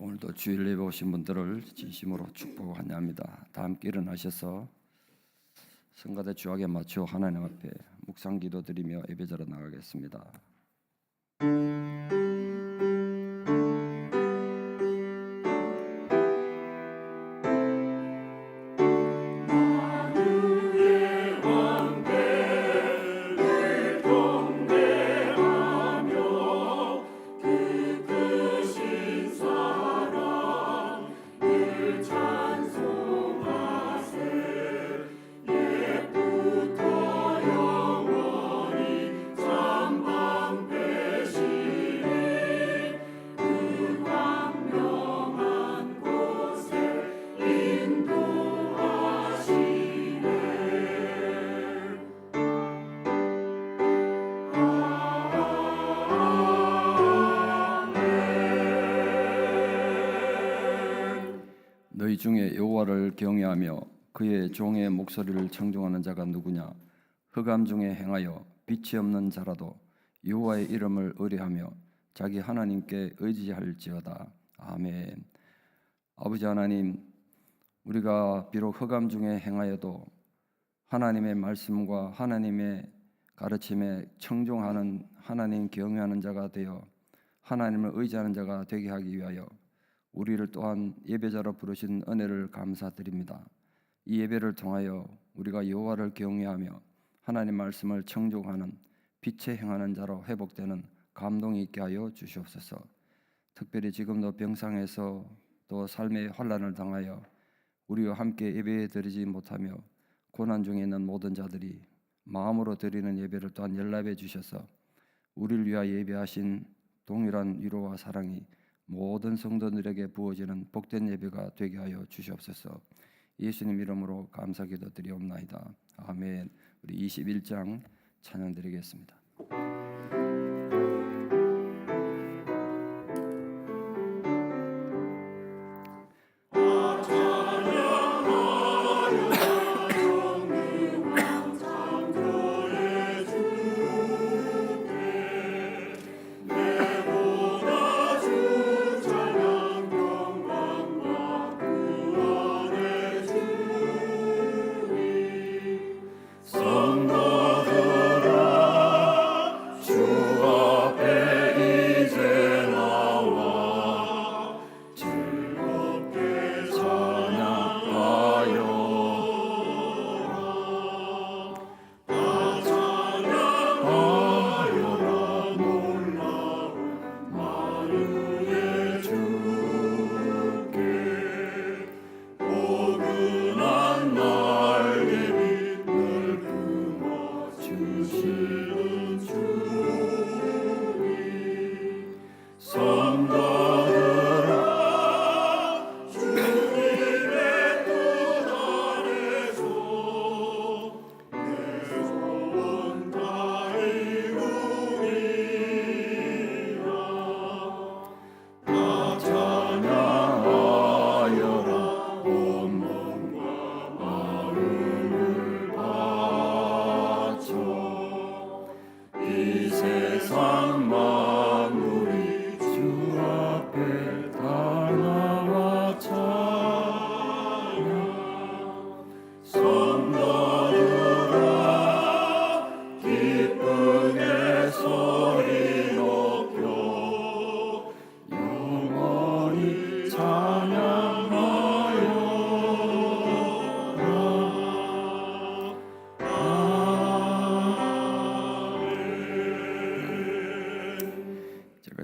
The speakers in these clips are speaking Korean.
오늘도 주일 예배 오신 분들을 진심으로 축복하고 환영합니다. 다 함께 일어나셔서 성가대 주악에 맞춰 하나님 앞에 묵상 기도드리며 예배자로 나가겠습니다. 너희 중에 여호와를 경외하며 그의 종의 목소리를 청종하는 자가 누구냐? 흑암 중에 행하여 빛이 없는 자라도 여호와의 이름을 의뢰하며 자기 하나님께 의지할지어다. 아멘. 아버지 하나님, 우리가 비록 흑암 중에 행하여도 하나님의 말씀과 하나님의 가르침에 청종하는 하나님 경외하는 자가 되어 하나님을 의지하는 자가 되게 하기 위하여 우리를 또한 예배자로 부르신 은혜를 감사드립니다. 이 예배를 통하여 우리가 여호와를 경외하며 하나님 말씀을 청종하는 빛에 행하는 자로 회복되는 감동이 있게 하여 주시옵소서. 특별히 지금도 병상에서 또 삶의 환난을 당하여 우리와 함께 예배 드리지 못하며 고난 중에 있는 모든 자들이 마음으로 드리는 예배를 또한 연락해 주셔서 우리를 위하여 예배하신 동일한 위로와 사랑이 모든 성도들에게 부어지는 복된 예배가 되게 하여 주시옵소서. 예수님 이름으로 감사기도 드리옵나이다. 아멘. 우리 21장 찬양 드리겠습니다.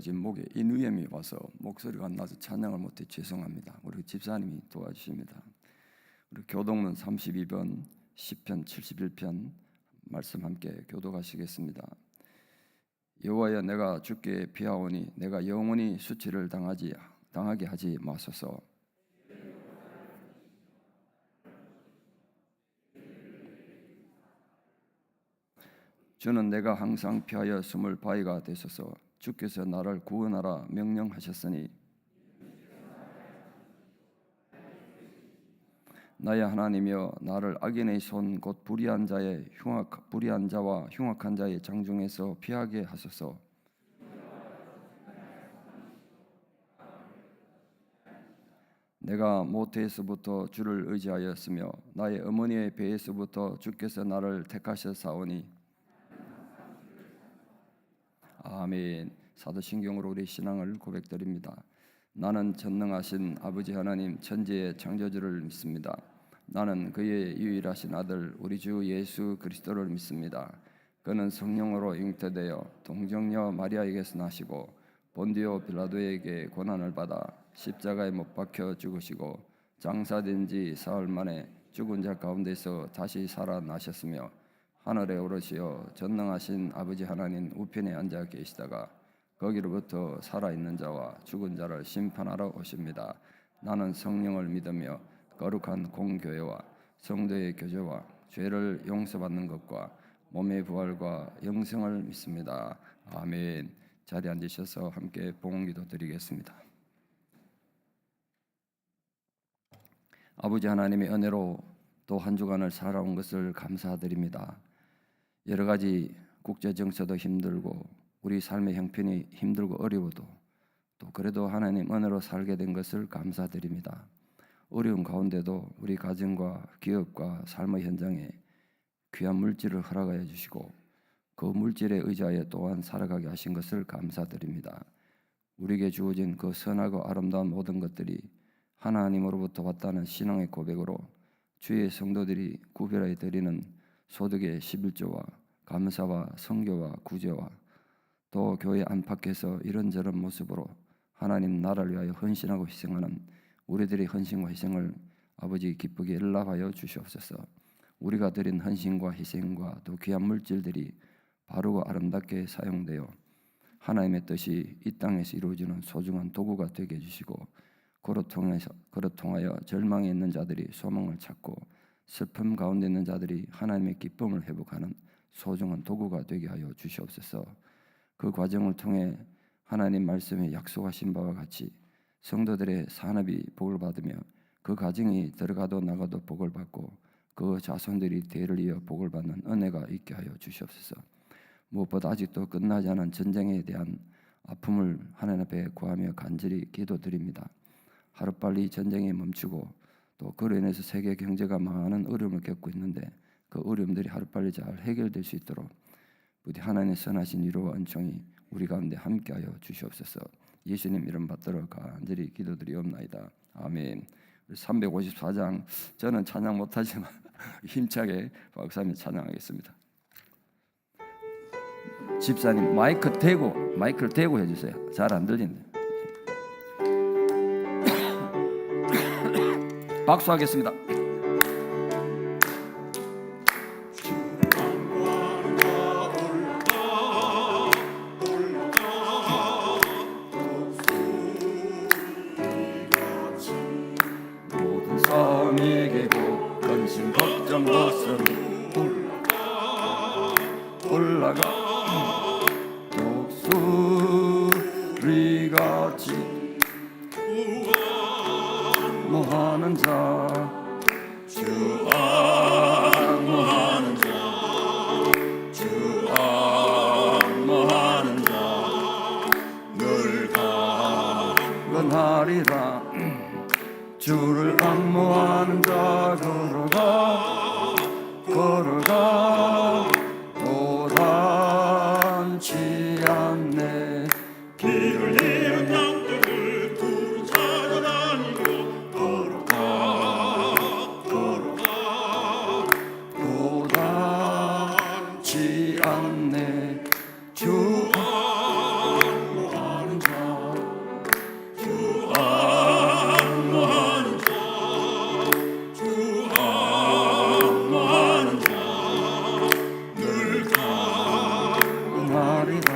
지금 목에 인후염이 와서 목소리가 안 나서 찬양을 못해 죄송합니다. 우리 집사님이 도와주십니다. 우리 교동문 32번 시편 71편 말씀 함께 교독하시겠습니다. 여호와여, 내가 주께 피하오니 내가 영원히 수치를 당하게 하지 마소서. 주는 내가 항상 피하여 숨을 바위가 되소서. 주께서 나를 구원하라 명령하셨으니 나의 하나님이여, 나를 악인의 손 곧 불의한 자와 흉악한 자의 장중에서 피하게 하소서. 내가 모태에서부터 주를 의지하였으며 나의 어머니의 배에서부터 주께서 나를 택하셨사오니. 아멘. 사도신경으로 우리 신앙을 고백드립니다. 나는 전능하신 아버지 하나님 천지의 창조주를 믿습니다. 나는 그의 유일하신 아들 우리 주 예수 그리스도를 믿습니다. 그는 성령으로 잉태되어 동정녀 마리아에게서 나시고 본디오 빌라도에게 고난을 받아 십자가에 못 박혀 죽으시고 장사된 지 사흘 만에 죽은 자 가운데서 다시 살아나셨으며 하늘에 오르시어 전능하신 아버지 하나님 우편에 앉아 계시다가 거기로부터 살아있는 자와 죽은 자를 심판하러 오십니다. 나는 성령을 믿으며 거룩한 공교회와 성도의 교제와 죄를 용서받는 것과 몸의 부활과 영생을 믿습니다. 아멘. 자리에 앉으셔서 함께 봉헌기도 드리겠습니다. 아버지 하나님의 은혜로 또 한 주간을 살아온 것을 감사드립니다. 여러 가지 국제 정세도 힘들고 우리 삶의 형편이 힘들고 어려워도 또 그래도 하나님 은혜로 살게 된 것을 감사드립니다. 어려운 가운데도 우리 가정과 기업과 삶의 현장에 귀한 물질을 허락하여 주시고 그 물질에 의지하여 또한 살아가게 하신 것을 감사드립니다. 우리에게 주어진 그 선하고 아름다운 모든 것들이 하나님으로부터 왔다는 신앙의 고백으로 주의 성도들이 구별하여 드리는 소득의 11조와 감사와 선교와 구제와 또 교회 안팎에서 이런저런 모습으로 하나님 나라를 위하여 헌신하고 희생하는 우리들의 헌신과 희생을 아버지 기쁘게 연락하여 주시옵소서. 우리가 드린 헌신과 희생과 또 귀한 물질들이 바르고 아름답게 사용되어 하나님의 뜻이 이 땅에서 이루어지는 소중한 도구가 되게 해주시고 그로 통하여 절망에 있는 자들이 소망을 찾고 슬픔 가운데 있는 자들이 하나님의 기쁨을 회복하는 소중한 도구가 되게 하여 주시옵소서. 그 과정을 통해 하나님 말씀에 약속하신 바와 같이 성도들의 산업이 복을 받으며 그 가정이 들어가도 나가도 복을 받고 그 자손들이 대를 이어 복을 받는 은혜가 있게 하여 주시옵소서. 무엇보다 아직도 끝나지 않은 전쟁에 대한 아픔을 하나님 앞에 구하며 간절히 기도드립니다. 하루빨리 전쟁이 멈추고 또 그로 인해서 세계 경제가 많은 어려움을 겪고 있는데 그 어려움들이 하루빨리 잘 해결될 수 있도록 부디 하나님의 선하신 위로와 은총이 우리 가운데 함께하여 주시옵소서. 예수님 이름 받들어 간절히 기도드리옵나이다. 아멘. 354장 저는 찬양 못하지만 힘차게 박사님 찬양하겠습니다. 집사님 마이크를 대고 해주세요. 잘 안 들리네. 박수하겠습니다. 모든 싸움이 이기고 근심 걱정 벗은 올라가 독수리같이 뭐하는 자 주 안무하는 자 주 안무하는 자 늘 강건하리라. 주를 안무하는 자 걸어가 도단치 않네. 길을 잃은 양떼를 둘은 찾아다니고 걸어가 도단치 않네. 주 안무하는 자 주 안무하는 자 주 안무하는 자 늘 강건하리라.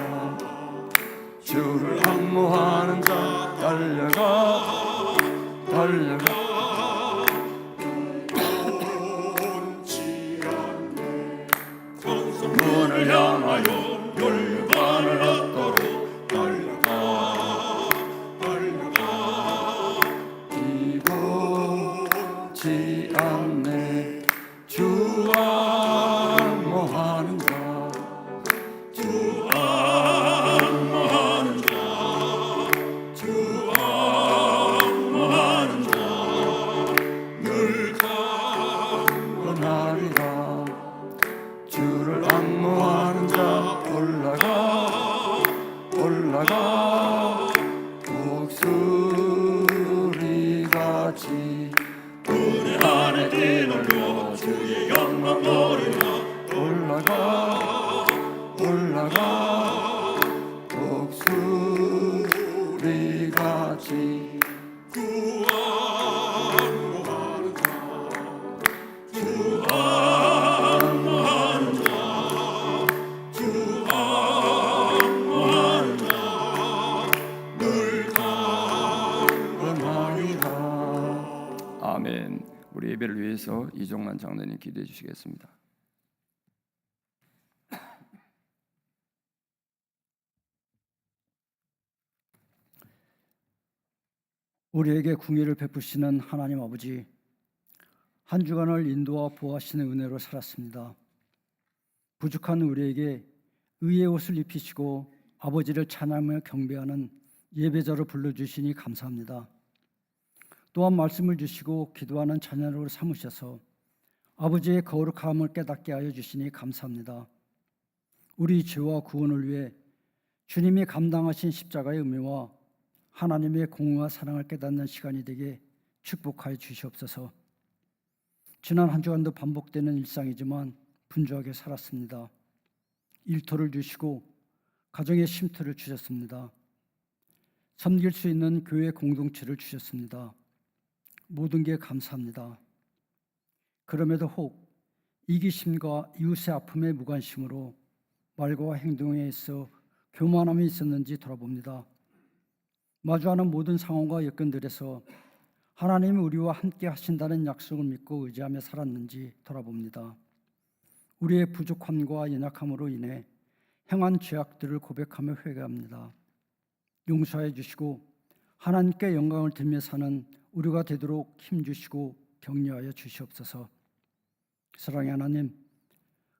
주를 안무하는 자 달려가 문을 향하여 율관을 얻도록 달려가 기고치 않네. 주 안무하는 자 주 안무하는 자 주 안무하는 자 예배를 위해서 이종만 장로님 기도해 주시겠습니다. 우리에게 궁의를 베푸시는 하나님 아버지, 한 주간을 인도와 보호하시는 은혜로 살았습니다. 부족한 우리에게 의의 옷을 입히시고 아버지를 찬양하며 경배하는 예배자로 불러주시니 감사합니다. 또한 말씀을 주시고 기도하는 자녀로 삼으셔서 아버지의 거룩함을 깨닫게 하여 주시니 감사합니다. 우리 죄와 구원을 위해 주님이 감당하신 십자가의 의미와 하나님의 공의와 사랑을 깨닫는 시간이 되게 축복하여 주시옵소서. 지난 한 주간도 반복되는 일상이지만 분주하게 살았습니다. 일터를 주시고 가정의 쉼터를 주셨습니다. 섬길 수 있는 교회 공동체를 주셨습니다. 모든 게 감사합니다. 그럼에도 혹 이기심과 이웃의 아픔에 무관심으로 말과 행동에 있어 교만함이 있었는지 돌아봅니다. 마주하는 모든 상황과 여건들에서 하나님이 우리와 함께 하신다는 약속을 믿고 의지하며 살았는지 돌아봅니다. 우리의 부족함과 연약함으로 인해 행한 죄악들을 고백하며 회개합니다. 용서해 주시고 하나님께 영광을 들며 사는 우리가 되도록 힘주시고 격려하여 주시옵소서. 사랑의 하나님,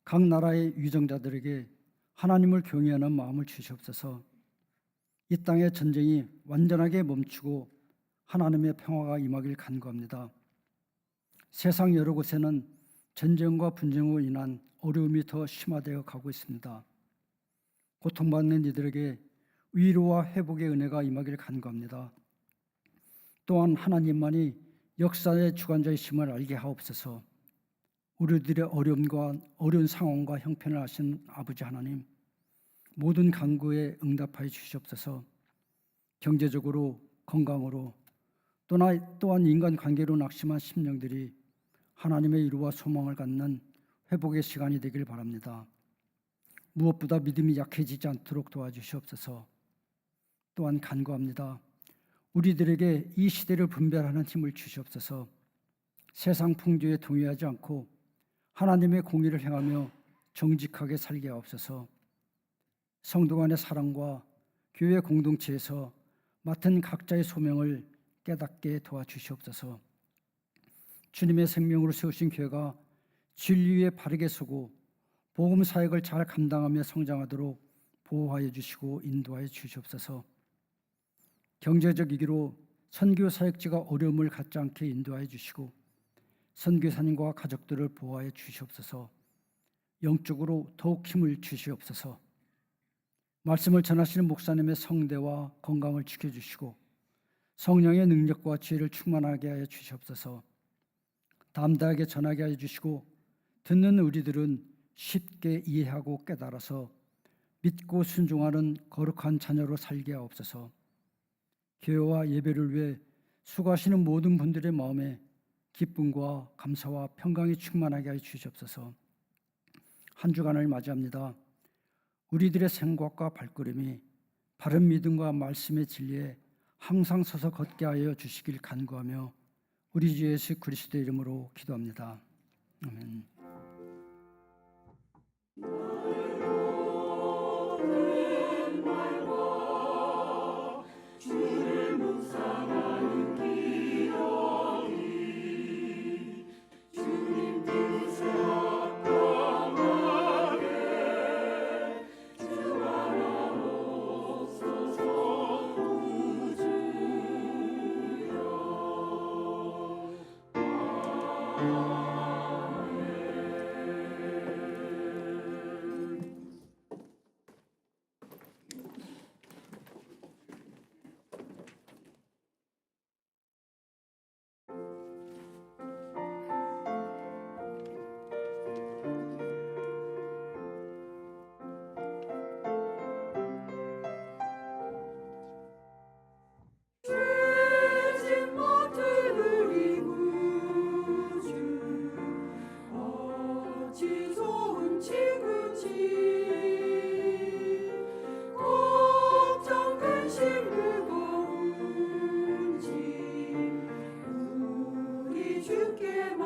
각 나라의 위정자들에게 하나님을 경외하는 마음을 주시옵소서. 이 땅의 전쟁이 완전하게 멈추고 하나님의 평화가 임하길 간구합니다. 세상 여러 곳에는 전쟁과 분쟁으로 인한 어려움이 더 심화되어 가고 있습니다. 고통받는 이들에게 위로와 회복의 은혜가 임하길 간구합니다. 또한 하나님만이 역사의 주관자이심을 알게 하옵소서. 우리들의 어려움과 어려운 상황과 형편을 아신 아버지 하나님, 모든 간구에 응답하여 주시옵소서. 경제적으로, 건강으로, 또한 인간관계로 낙심한 심령들이 하나님의 위로와 소망을 갖는 회복의 시간이 되길 바랍니다. 무엇보다 믿음이 약해지지 않도록 도와주시옵소서. 또한 간구합니다. 우리들에게 이 시대를 분별하는 힘을 주시옵소서. 세상 풍조에 동의하지 않고 하나님의 공의를 행하며 정직하게 살게 하옵소서. 성도 간의 사랑과 교회 공동체에서 맡은 각자의 소명을 깨닫게 도와주시옵소서. 주님의 생명으로 세우신 교회가 진리에 바르게 서고 복음 사역을 잘 감당하며 성장하도록 보호하여 주시고 인도하여 주시옵소서. 경제적 위기로 선교 사역지가 어려움을 갖지 않게 인도하여 주시고 선교사님과 가족들을 보호하여 주시옵소서. 영적으로 더욱 힘을 주시옵소서. 말씀을 전하시는 목사님의 성대와 건강을 지켜주시고 성령의 능력과 지혜를 충만하게 하여 주시옵소서. 담대하게 전하게 하여 주시고 듣는 우리들은 쉽게 이해하고 깨달아서 믿고 순종하는 거룩한 자녀로 살게 하옵소서. 교회와 예배를 위해 수고하시는 모든 분들의 마음에 기쁨과 감사와 평강이 충만하게 하여 주시옵소서. 한 주간을 맞이합니다. 우리들의 생각과 발걸음이 바른 믿음과 말씀의 진리에 항상 서서 걷게 하여 주시길 간구하며 우리 주 예수 그리스도의 이름으로 기도합니다. 아멘.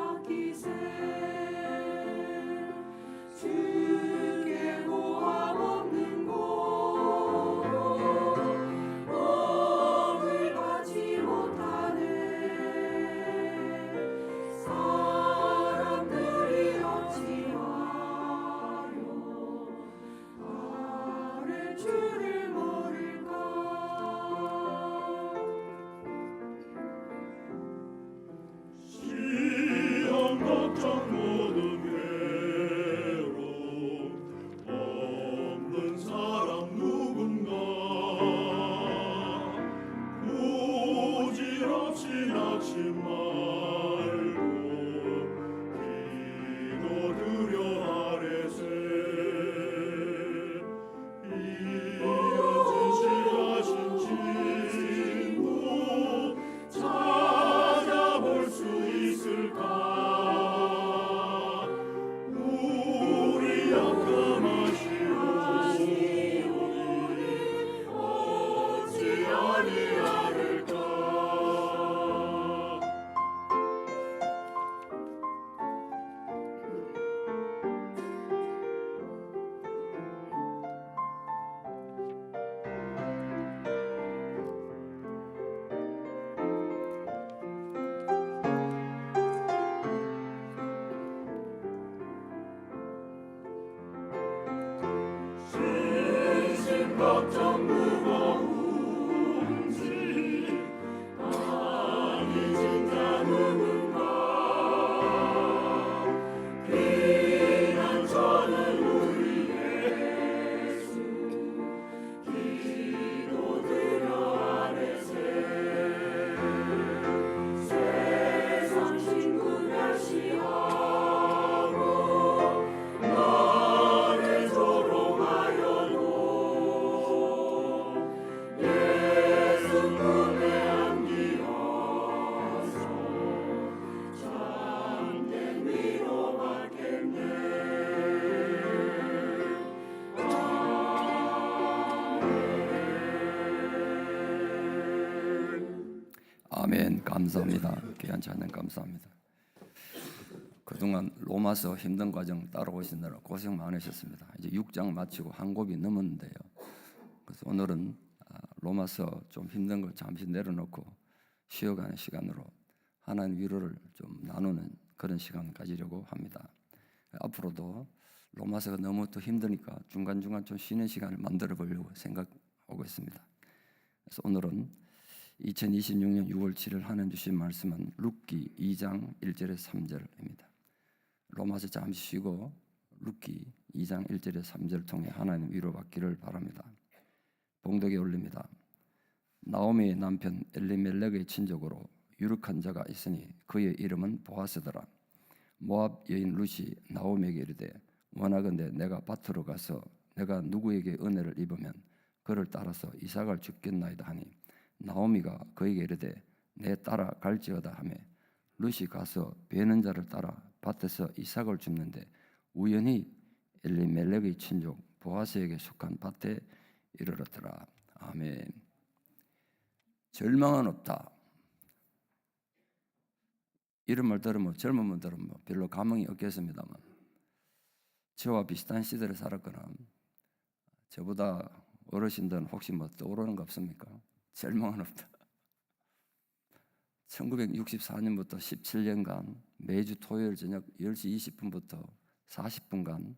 맡기세 주께 모함 없는 곳 법을 받지 못하네 사람들이 어찌하여 나를 주를 모를까 시험 걱정 모든 괴로움 없는 사람 누군가 부질없이 낙심 말고 기도드려 아뢰세 이어진 실하신 친구 찾아볼 수 있을까 우리 약함하시오니 어찌 아니하를까 신심 걱정 무거운지 많이 진자 누군가 비난 저는 우리 예수 기도드려 아뢰세 세상 친구 멸시하고 나를 조롱하여도 예수 품에 안기어서 참된 위로받겠네 아멘. 감사합니다. 귀한 찬양 감사합니다. 그동안 로마서 힘든 과정 따라오시느라 고생 많으셨습니다. 이제 6장 마치고 한 곱이 넘었는데요. 그래서 오늘은 로마서 좀 힘든 걸 잠시 내려놓고 쉬어가는 시간으로 하나님 위로를 좀 나누는 그런 시간 가지려고 합니다. 앞으로도 로마서가 너무 또 힘드니까 중간중간 좀 쉬는 시간을 만들어 보려고 생각하고 있습니다. 그래서 오늘은 2026년 6월 7일 하나님 주신 말씀은 룻기 2장 1절에 3절입니다. 로마서 잠시 쉬고 룻기 2장 1절에 3절 통해 하나님 위로받기를 바랍니다. 봉독에 올립니다. 나오미의 남편 엘리멜렉의 친족으로 유력한 자가 있으니 그의 이름은 보아스더라. 모압 여인 룻이 나오미에게 이르되 원하건대 내가 밭으로 가서 내가 누구에게 은혜를 입으면 그를 따라서 이삭을 죽겠나이다 하니 나오미가 그에게 이르되 내 따라 갈지어다 하며 룻이 가서 베는 자를 따라 밭에서 이삭을 줍는데 우연히 엘리멜렉의 친족 보아스에게 속한 밭에 이르렀더라. 아멘. 절망은 없다. 이런 말 들으면 젊은 분들은 별로 감흥이 없겠습니다만 저와 비슷한 시대를 살았거나 저보다 어르신들은 혹시 떠오르는 거 없습니까? 절망은 없다. 1964년부터 17년간 매주 토요일 저녁 10시 20분부터 40분간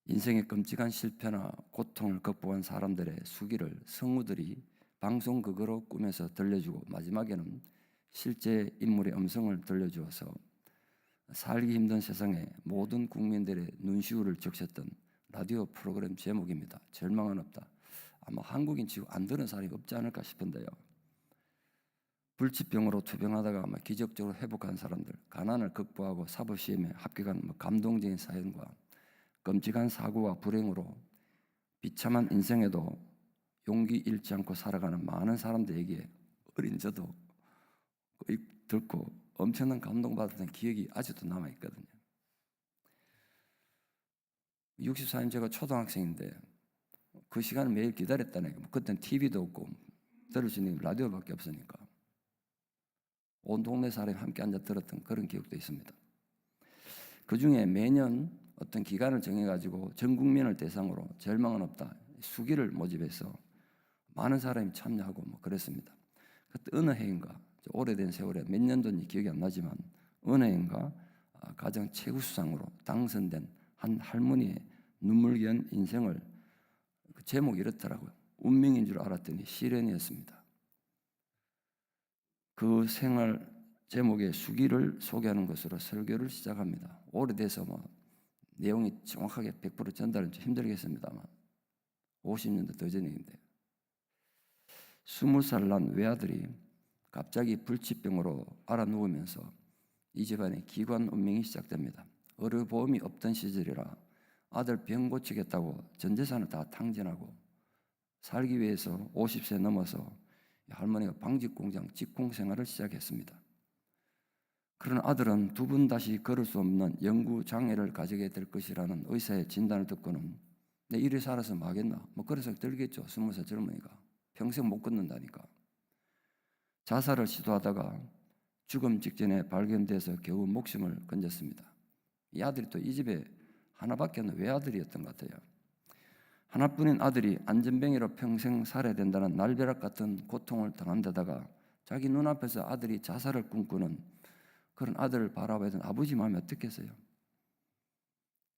인생의 끔찍한 실패나 고통을 극복한 사람들의 수기를 성우들이 방송극으로 꾸며서 들려주고 마지막에는 실제 인물의 음성을 들려주어서 살기 힘든 세상에 모든 국민들의 눈시울을 적셨던 라디오 프로그램 제목입니다. 절망은 없다. 아마 한국인 치고 안 들은 사람이 없지 않을까 싶은데요. 불치병으로 투병하다가 아마 기적적으로 회복한 사람들, 가난을 극복하고 사법시험에 합격한 감동적인 사연과 끔찍한 사고와 불행으로 비참한 인생에도 용기 잃지 않고 살아가는 많은 사람들에게 어린 저도 듣고 엄청난 감동받았던 기억이 아직도 남아있거든요. 64년 제가 초등학생인데 그 시간을 매일 기다렸다는 게 그때는 TV도 없고 들을 수 있는 라디오밖에 없으니까 온 동네 사람이 함께 앉아 들었던 그런 기억도 있습니다. 그 중에 매년 어떤 기간을 정해가지고 전 국민을 대상으로 절망은 없다 수기를 모집해서 많은 사람이 참여하고 뭐 그랬습니다. 그때 어느 해인가 오래된 세월에 몇 년도인지 기억이 안 나지만 어느 해인가 가장 최고 수상으로 당선된 한 할머니의 눈물겨운 인생을 그 제목이 이렇더라고요. 운명인 줄 알았더니 시련이었습니다. 그 생활 제목의 수기를 소개하는 것으로 설교를 시작합니다. 오래돼서 뭐 내용이 정확하게 100% 전달은 좀 힘들겠습니다만 50년도 더 전인데 20살 난 외아들이 갑자기 불치병으로 앓아 누우면서 이 집안의 기관 운명이 시작됩니다. 의료보험이 없던 시절이라 아들 병 고치겠다고 전 재산을 다 탕진하고 살기 위해서 50세 넘어서 할머니가 방직공장 직공 생활을 시작했습니다. 그러나 아들은 두 번 다시 걸을 수 없는 영구 장애를 가지게 될 것이라는 의사의 진단을 듣고는 내 이래 살아서 뭐 하겠나? 뭐 그래서 들겠죠. 20살 젊으니까. 평생 못 걷는다니까. 자살을 시도하다가 죽음 직전에 발견돼서 겨우 목숨을 건졌습니다. 이 아들이 또 이 집에 하나밖에 없는 외아들이었던 것 같아요. 하나뿐인 아들이 안전병이로 평생 살아야 된다는 날벼락 같은 고통을 당한 데다가 자기 눈앞에서 아들이 자살을 꿈꾸는 그런 아들을 바라봐야 되는 아버지 마음이 어떻겠어요?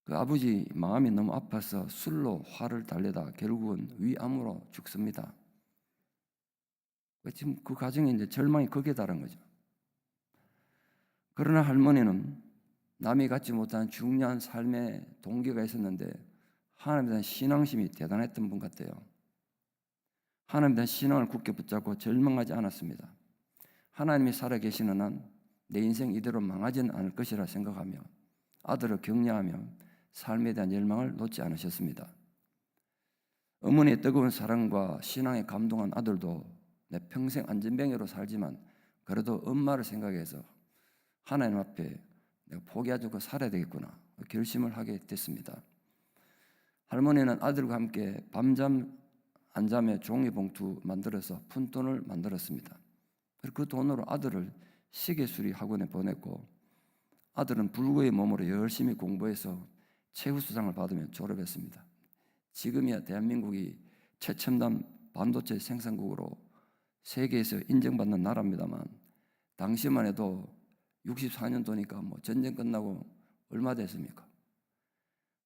그 아버지 마음이 너무 아파서 술로 화를 달래다 결국은 위암으로 죽습니다. 지금 그 가정에 이제 절망이 극에 달한 거죠. 그러나 할머니는 남이 갖지 못한 중요한 삶의 동기가 있었는데 하나님에 대한 신앙심이 대단했던 분 같아요. 하나님에 대한 신앙을 굳게 붙잡고 절망하지 않았습니다. 하나님이 살아계시는 한 내 인생 이대로 망하지는 않을 것이라 생각하며 아들을 격려하며 삶에 대한 열망을 놓지 않으셨습니다. 어머니의 뜨거운 사랑과 신앙에 감동한 아들도 내 평생 안전병으로 살지만 그래도 엄마를 생각해서 하나님 앞에 내가 포기하지 않고 살아야 되겠구나 결심을 하게 됐습니다. 할머니는 아들과 함께 밤잠 안 자며 종이봉투 만들어서 푼돈을 만들었습니다. 그리고 그 돈으로 아들을 시계수리 학원에 보냈고 아들은 불구의 몸으로 열심히 공부해서 최우수상을 받으며 졸업했습니다. 지금이야 대한민국이 최첨단 반도체 생산국으로 세계에서 인정받는 나라입니다만 당시만 해도 64년도니까 뭐 전쟁 끝나고 얼마 됐습니까?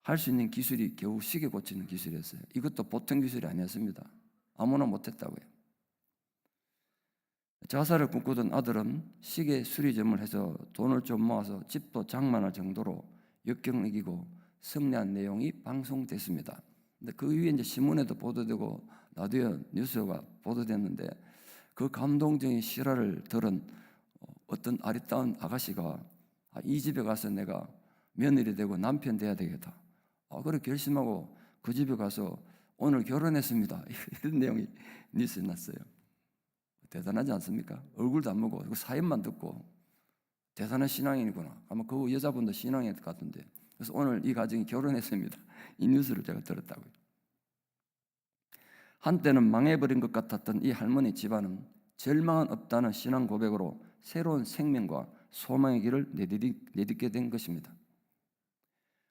할 수 있는 기술이 겨우 시계 고치는 기술이었어요. 이것도 보통 기술이 아니었습니다. 아무나 못했다고요. 자살을 꿈꾸던 아들은 시계 수리점을 해서 돈을 좀 모아서 집도 장만할 정도로 역경을 이기고 승리한 내용이 방송됐습니다. 근데 그 위에 이제 신문에도 보도되고 라디오 뉴스가 보도됐는데 그 감동적인 실화를 들은 어떤 아리따운 아가씨가 이 집에 가서 내가 며느리 되고 남편 돼야 되겠다. 그래 결심하고 그 집에 가서 오늘 결혼했습니다. 이런 내용이 뉴스에 났어요. 대단하지 않습니까? 얼굴도 안 보고 사연만 듣고 대단한 신앙인이구나. 아마 그 여자분도 신앙인 같은데 그래서 오늘 이 가정이 결혼했습니다. 이 뉴스를 제가 들었다고요. 한때는 망해버린 것 같았던 이 할머니 집안은 절망은 없다는 신앙 고백으로 새로운 생명과 소망의 길을 내딛게 된 것입니다.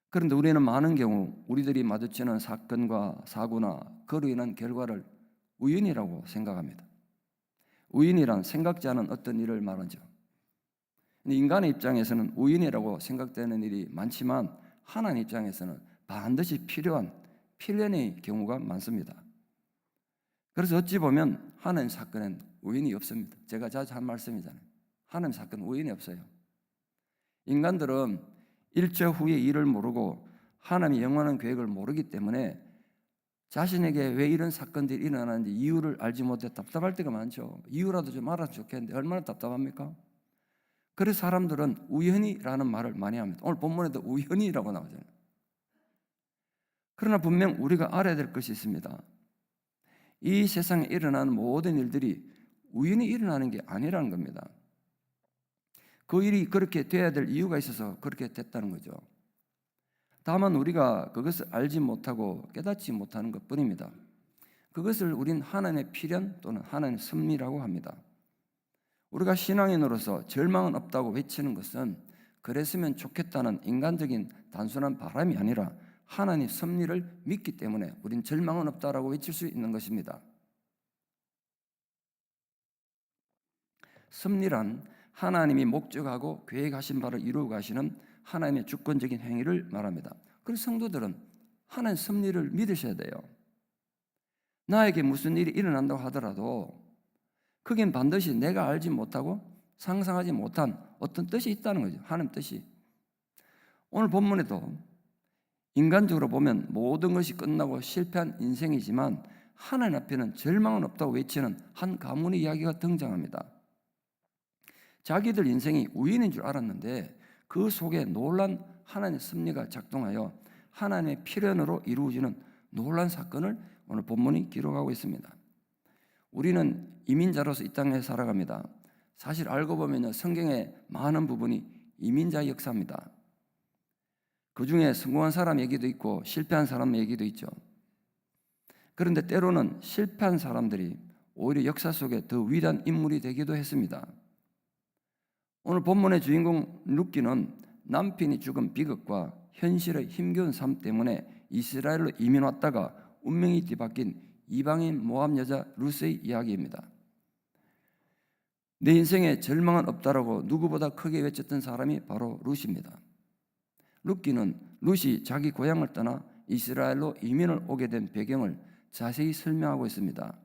그런데 우리는 많은 경우 우리들이 마주치는 사건과 사고나 그로 인한 결과를 우연이라고 생각합니다. 우연이란 생각지 않은 어떤 일을 말하죠. 인간의 입장에서는 우연이라고 생각되는 일이 많지만 하나님 입장에서는 반드시 필요한 필연의 경우가 많습니다. 그래서 어찌 보면 하나님 사건은 우연이 없습니다. 제가 자주 한 말씀이잖아요. 하나님 사건은 우연이 없어요. 인간들은 일조 후의 일을 모르고 하나님의 영원한 계획을 모르기 때문에 자신에게 왜 이런 사건들이 일어나는지 이유를 알지 못해 답답할 때가 많죠. 이유라도 좀 알았으면 좋겠는데 얼마나 답답합니까? 그래서 사람들은 우연이라는 말을 많이 합니다. 오늘 본문에도 우연이라고 나오잖아요. 그러나 분명 우리가 알아야 될 것이 있습니다. 이 세상에 일어나는 모든 일들이 우연히 일어나는 게 아니라는 겁니다. 그 일이 그렇게 돼야 될 이유가 있어서 그렇게 됐다는 거죠. 다만 우리가 그것을 알지 못하고 깨닫지 못하는 것뿐입니다. 그것을 우린 하나님의 필연 또는 하나님의 섭리라고 합니다. 우리가 신앙인으로서 절망은 없다고 외치는 것은 그랬으면 좋겠다는 인간적인 단순한 바람이 아니라 하나님 섭리를 믿기 때문에 우린 절망은 없다라고 외칠 수 있는 것입니다. 섭리란 하나님이 목적하고 계획하신 바를 이루어 가시는 하나님의 주권적인 행위를 말합니다. 그래서 성도들은 하나님의 섭리를 믿으셔야 돼요. 나에게 무슨 일이 일어난다고 하더라도 그게 반드시 내가 알지 못하고 상상하지 못한 어떤 뜻이 있다는 거죠. 하나님 뜻이. 오늘 본문에도 인간적으로 보면 모든 것이 끝나고 실패한 인생이지만 하나님 앞에는 절망은 없다고 외치는 한 가문의 이야기가 등장합니다. 자기들 인생이 우연인 줄 알았는데 그 속에 놀란 하나님의 섭리가 작동하여 하나님의 필연으로 이루어지는 놀란 사건을 오늘 본문이 기록하고 있습니다. 우리는 이민자로서 이 땅에 살아갑니다. 사실 알고 보면 성경의 많은 부분이 이민자의 역사입니다. 그 중에 성공한 사람 얘기도 있고 실패한 사람 얘기도 있죠. 그런데 때로는 실패한 사람들이 오히려 역사 속에 더 위대한 인물이 되기도 했습니다. 오늘 본문의 주인공 룻기는 남편이 죽은 비극과 현실의 힘겨운 삶 때문에 이스라엘로 이민 왔다가 운명이 뒤바뀐 이방인 모압 여자 룻의 이야기입니다. 내 인생에 절망은 없다라고 누구보다 크게 외쳤던 사람이 바로 룻입니다. 룻기는 룻이 자기 고향을 떠나 이스라엘로 이민을 오게 된 배경을 자세히 설명하고 있습니다.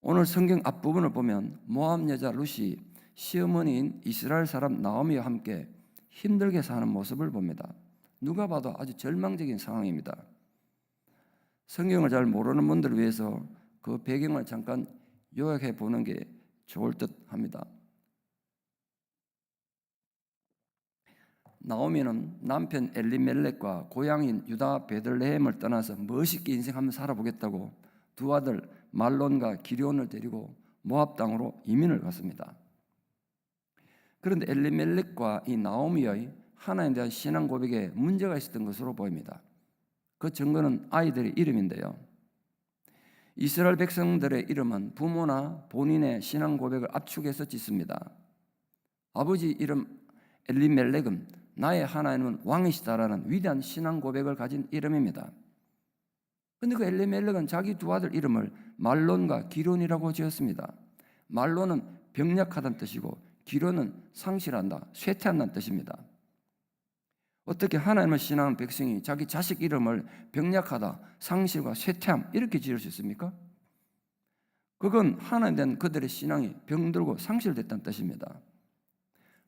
오늘 성경 앞부분을 보면 모압 여자 룻이 시어머니인 이스라엘 사람 나오미와 함께 힘들게 사는 모습을 봅니다. 누가 봐도 아주 절망적인 상황입니다. 성경을 잘 모르는 분들을 위해서 그 배경을 잠깐 요약해 보는 게 좋을 듯 합니다. 나오미는 남편 엘리멜렉과 고향인 유다 베들레헴을 떠나서 멋있게 인생 한번 살아보겠다고 두 아들 말론과 기럐을 데리고 모압 땅으로 이민을 갔습니다. 그런데 엘리멜렉과 이 나오미의 하나님에 대한 신앙 고백에 문제가 있었던 것으로 보입니다. 그 증거는 아이들의 이름인데요. 이스라엘 백성들의 이름은 부모나 본인의 신앙 고백을 압축해서 짓습니다. 아버지 이름 엘리멜렉은 나의 하나님은 왕이시다라는 위대한 신앙 고백을 가진 이름입니다. 그런데 그 엘리멜렉은 자기 두 아들 이름을 말론과 기럐이라고 지었습니다. 말론은 병약하다는 뜻이고 기럐은 상실한다, 쇠퇴한다는 뜻입니다. 어떻게 하나님을 신앙하는 백성이 자기 자식 이름을 병약하다, 상실과 쇠퇴함 이렇게 지을 수 있습니까? 그건 하나님에 대한 그들의 신앙이 병들고 상실됐다는 뜻입니다.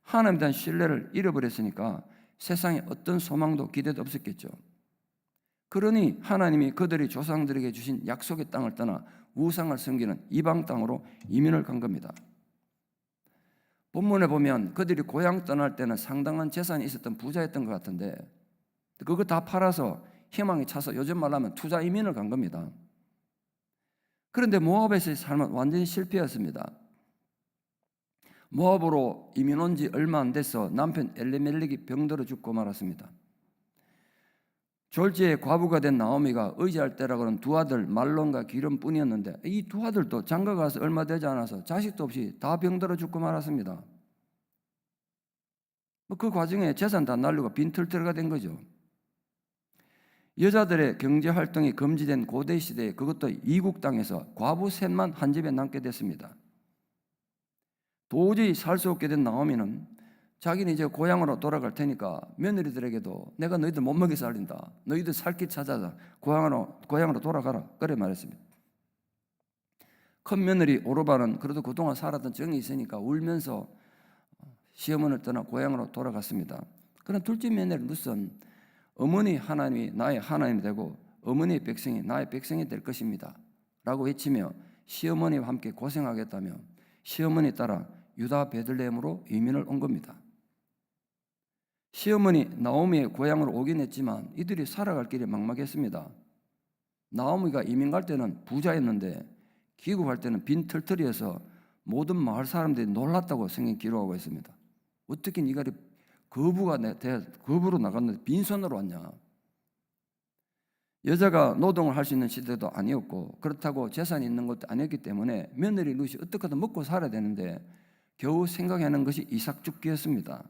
하나님에 대한 신뢰를 잃어버렸으니까 세상에 어떤 소망도 기대도 없었겠죠. 그러니 하나님이 그들이 조상들에게 주신 약속의 땅을 떠나 우상을 섬기는 이방 땅으로 이민을 간 겁니다. 본문에 보면 그들이 고향 떠날 때는 상당한 재산이 있었던 부자였던 것 같은데 그거 다 팔아서 희망이 차서 요즘 말로 하면 투자 이민을 간 겁니다. 그런데 모압에서의 삶은 완전히 실패였습니다. 모압으로 이민 온 지 얼마 안 돼서 남편 엘리멜렉이 병들어 죽고 말았습니다. 졸지에 과부가 된 나오미가 의지할 때라고는 두 아들 말론과 기럐뿐이었는데 이 두 아들도 장가가서 얼마 되지 않아서 자식도 없이 다 병들어 죽고 말았습니다. 그 과정에 재산 다 날리고 빈털터리가 된 거죠. 여자들의 경제활동이 금지된 고대 시대에 그것도 이국 땅에서 과부 셋만 한 집에 남게 됐습니다. 도저히 살 수 없게 된 나오미는 자기는 이제 고향으로 돌아갈 테니까 며느리들에게도 내가 너희들 못 먹여 살린다. 너희들 살 길 찾아서 고향으로 돌아가라. 그래 말했습니다. 큰 며느리 오르바는 그래도 그동안 살았던 정이 있으니까 울면서 시어머니를 떠나 고향으로 돌아갔습니다. 그러나 둘째 며느리 룻은 어머니 하나님이 나의 하나님이 되고 어머니의 백성이 나의 백성이 될 것입니다. 라고 외치며 시어머니와 함께 고생하겠다며 시어머니 따라 유다 베들레헴으로 이민을 온 겁니다. 시어머니 나오미의 고향으로 오긴 했지만 이들이 살아갈 길이 막막했습니다. 나오미가 이민 갈 때는 부자였는데 귀국할 때는 빈털터리여서 모든 마을 사람들이 놀랐다고 성경이 기록하고 있습니다. 어떻게 네가 거부로 나갔는데 빈손으로 왔냐. 여자가 노동을 할 수 있는 시대도 아니었고 그렇다고 재산이 있는 것도 아니었기 때문에 며느리 룻이 어떻게든 먹고 살아야 되는데 겨우 생각하는 것이 이삭 줍기였습니다.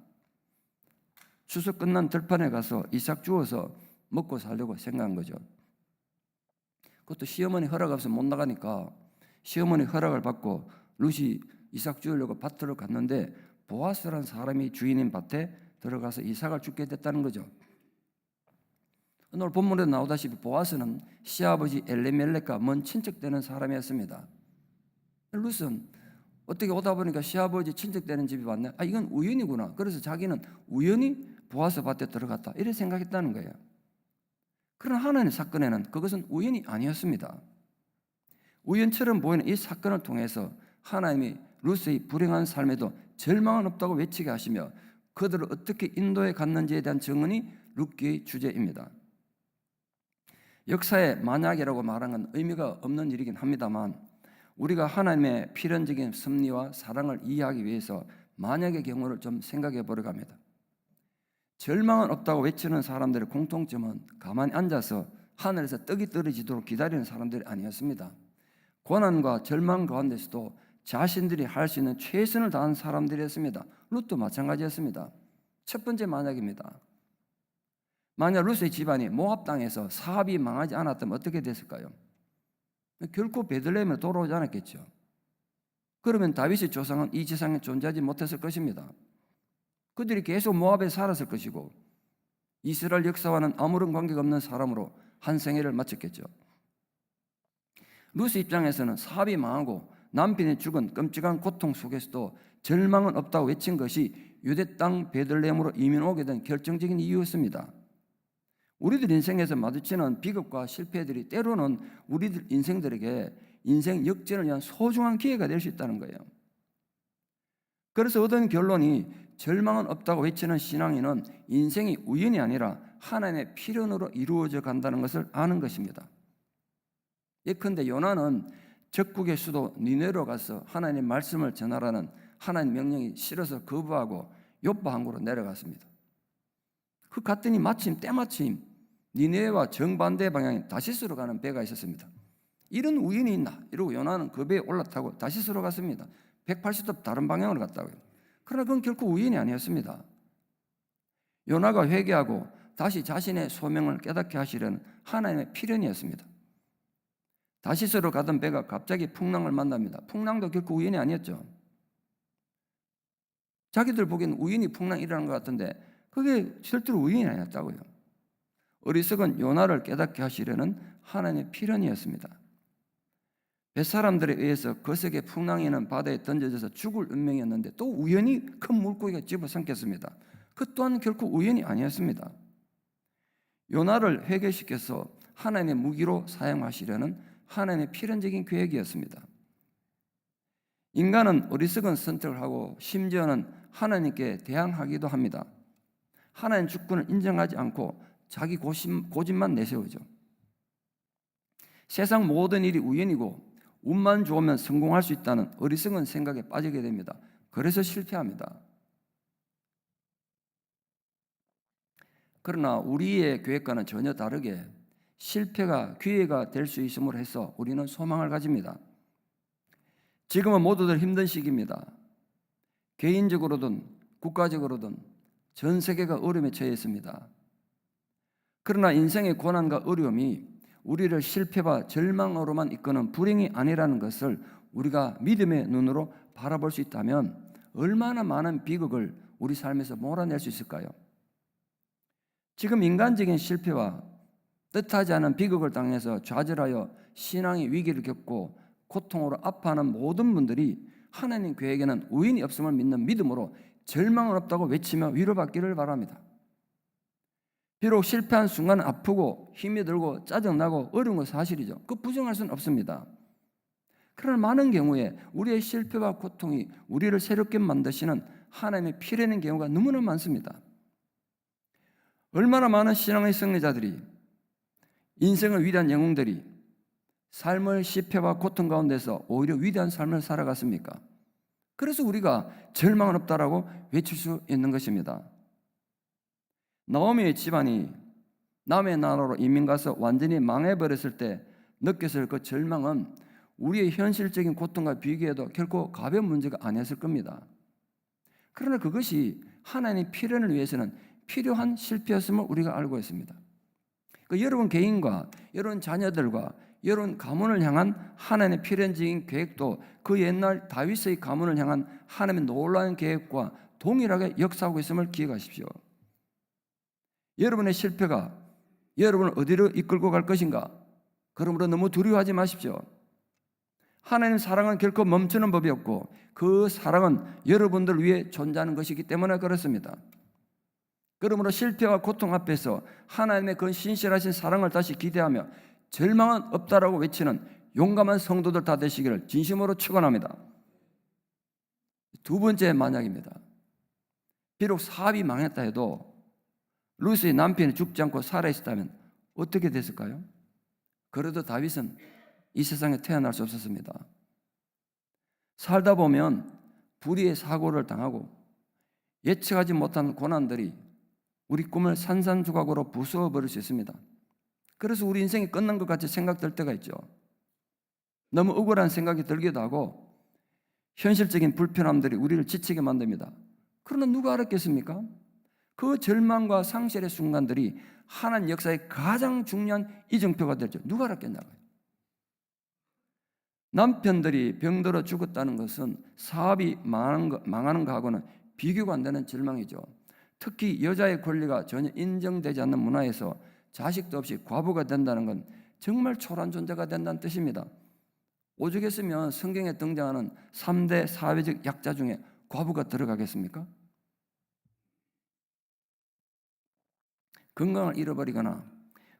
추수 끝난 들판에 가서 이삭 주워서 먹고 살려고 생각한 거죠. 그것도 시어머니 허락 없이 못 나가니까 시어머니 허락을 받고 룻이 이삭 주우려고 밭으로 갔는데 보아스라는 사람이 주인인 밭에 들어가서 이삭을 줍게 됐다는 거죠. 오늘 본문에 나오다시피 보아스는 시아버지 엘리멜렉과 먼 친척되는 사람이었습니다. 룻은 어떻게 오다 보니까 시아버지 친척되는 집이 왔네. 이건 우연이구나. 그래서 자기는 우연히 보아스 밭에 들어갔다 이렇게 생각했다는 거예요. 그러나 하나님의 사건에는 그것은 우연이 아니었습니다. 우연처럼 보이는 이 사건을 통해서 하나님이 룻의 불행한 삶에도 절망은 없다고 외치게 하시며 그들을 어떻게 인도해 갔는지에 대한 증언이 룻기의 주제입니다. 역사에 만약이라고 말한 건 의미가 없는 일이긴 합니다만 우리가 하나님의 필연적인 섭리와 사랑을 이해하기 위해서 만약의 경우를 좀 생각해 보려고 합니다. 절망은 없다고 외치는 사람들의 공통점은 가만히 앉아서 하늘에서 떡이 떨어지도록 기다리는 사람들이 아니었습니다. 고난과 절망 가운데서도 자신들이 할 수 있는 최선을 다한 사람들이었습니다. 룻도 마찬가지였습니다. 첫 번째 만약입니다. 만약 룻의 집안이 모압 땅에서 사업이 망하지 않았다면 어떻게 됐을까요? 결코 베들레헴에 돌아오지 않았겠죠. 그러면 다윗의 조상은 이 세상에 존재하지 못했을 것입니다. 그들이 계속 모압에 살았을 것이고 이스라엘 역사와는 아무런 관계가 없는 사람으로 한 생애를 마쳤겠죠. 룻의 입장에서는 사업이 망하고 남편이 죽은 끔찍한 고통 속에서도 절망은 없다고 외친 것이 유대 땅 베들레헴으로 이민 오게 된 결정적인 이유였습니다. 우리들 인생에서 마주치는 비극과 실패들이 때로는 우리들 인생들에게 인생 역전을 위한 소중한 기회가 될 수 있다는 거예요. 그래서 얻은 결론이 절망은 없다고 외치는 신앙인은 인생이 우연이 아니라 하나님의 필연으로 이루어져 간다는 것을 아는 것입니다. 예컨대 요나는 적국의 수도 니네로 가서 하나님의 말씀을 전하라는 하나님 명령이 싫어서 거부하고 요파 항구로 내려갔습니다. 그 갔더니 때마침 니네와 정반대 방향에 다시스로 가는 배가 있었습니다. 이런 우연이 있나? 이러고 요나는 그 배에 올라타고 다시스로 갔습니다. 180도 다른 방향으로 갔다고요. 그러나 그건 결코 우연이 아니었습니다. 요나가 회개하고 다시 자신의 소명을 깨닫게 하시려는 하나님의 필연이었습니다. 다시스로 가던 배가 갑자기 풍랑을 만납니다. 풍랑도 결코 우연이 아니었죠. 자기들 보기엔 우연히 풍랑이 일어난 것 같은데 그게 절대로 우연이 아니었다고요. 어리석은 요나를 깨닫게 하시려는 하나님의 필연이었습니다. 뱃사람들에 의해서 거세게 풍랑이는 바다에 던져져서 죽을 운명이었는데 또 우연히 큰 물고기가 집어삼켰습니다. 그 또한 결코 우연이 아니었습니다. 요나를 회개시켜서 하나님의 무기로 사용하시려는 하나님의 필연적인 계획이었습니다. 인간은 어리석은 선택을 하고 심지어는 하나님께 대항하기도 합니다. 하나님 주권을 인정하지 않고 자기 고집만 내세우죠. 세상 모든 일이 우연이고 운만 좋으면 성공할 수 있다는 어리석은 생각에 빠지게 됩니다. 그래서 실패합니다. 그러나 우리의 계획과는 전혀 다르게 실패가 기회가 될 수 있음으로 해서 우리는 소망을 가집니다. 지금은 모두들 힘든 시기입니다. 개인적으로든 국가적으로든 전 세계가 어려움에 처해 있습니다. 그러나 인생의 고난과 어려움이 우리를 실패와 절망으로만 이끄는 불행이 아니라는 것을 우리가 믿음의 눈으로 바라볼 수 있다면 얼마나 많은 비극을 우리 삶에서 몰아낼 수 있을까요? 지금 인간적인 실패와 뜻하지 않은 비극을 당해서 좌절하여 신앙의 위기를 겪고 고통으로 아파하는 모든 분들이 하나님 계획에는 우연이 없음을 믿는 믿음으로 절망은 없다고 외치며 위로받기를 바랍니다. 비록 실패한 순간 아프고 힘이 들고 짜증나고 어려운 건 사실이죠. 그 부정할 수는 없습니다. 그러나 많은 경우에 우리의 실패와 고통이 우리를 새롭게 만드시는 하나님의 필요한 경우가 너무나 많습니다. 얼마나 많은 신앙의 승리자들이 인생을 위대한 영웅들이 삶을 실패와 고통 가운데서 오히려 위대한 삶을 살아갔습니까? 그래서 우리가 절망은 없다라고 외칠 수 있는 것입니다. 나오미의 집안이 남의 나라로 이민 가서 완전히 망해버렸을 때 느꼈을 그 절망은 우리의 현실적인 고통과 비교해도 결코 가벼운 문제가 아니었을 겁니다. 그러나 그것이 하나님의 필연을 위해서는 필요한 실패였음을 우리가 알고 있습니다. 여러분 개인과 여러분 자녀들과 여러분 가문을 향한 하나님의 필연적인 계획도 그 옛날 다윗의 가문을 향한 하나님의 놀라운 계획과 동일하게 역사하고 있음을 기억하십시오. 여러분의 실패가 여러분을 어디로 이끌고 갈 것인가? 그러므로 너무 두려워하지 마십시오. 하나님의 사랑은 결코 멈추는 법이 없고 그 사랑은 여러분들 위해 존재하는 것이기 때문에 그렇습니다. 그러므로 실패와 고통 앞에서 하나님의 그 신실하신 사랑을 다시 기대하며 절망은 없다라고 외치는 용감한 성도들 다 되시기를 진심으로 축원합니다. 두 번째 만약입니다. 비록 사업이 망했다 해도 루스의 남편이 죽지 않고 살아있었다면 어떻게 됐을까요? 그래도 다윗은 이 세상에 태어날 수 없었습니다. 살다 보면 불의의 사고를 당하고 예측하지 못한 고난들이 우리 꿈을 산산조각으로 부수어 버릴 수 있습니다. 그래서 우리 인생이 끝난 것 같이 생각될 때가 있죠. 너무 억울한 생각이 들기도 하고 현실적인 불편함들이 우리를 지치게 만듭니다. 그러나 누가 알았겠습니까? 그 절망과 상실의 순간들이 하나님 역사의 가장 중요한 이정표가 되죠. 누가 알았겠냐고요. 남편들이 병들어 죽었다는 것은 사업이 망하는 것하고는 비교가 안 되는 절망이죠. 특히 여자의 권리가 전혀 인정되지 않는 문화에서 자식도 없이 과부가 된다는 건 정말 초라한 존재가 된다는 뜻입니다. 오죽했으면 성경에 등장하는 3대 사회적 약자 중에 과부가 들어가겠습니까? 건강을 잃어버리거나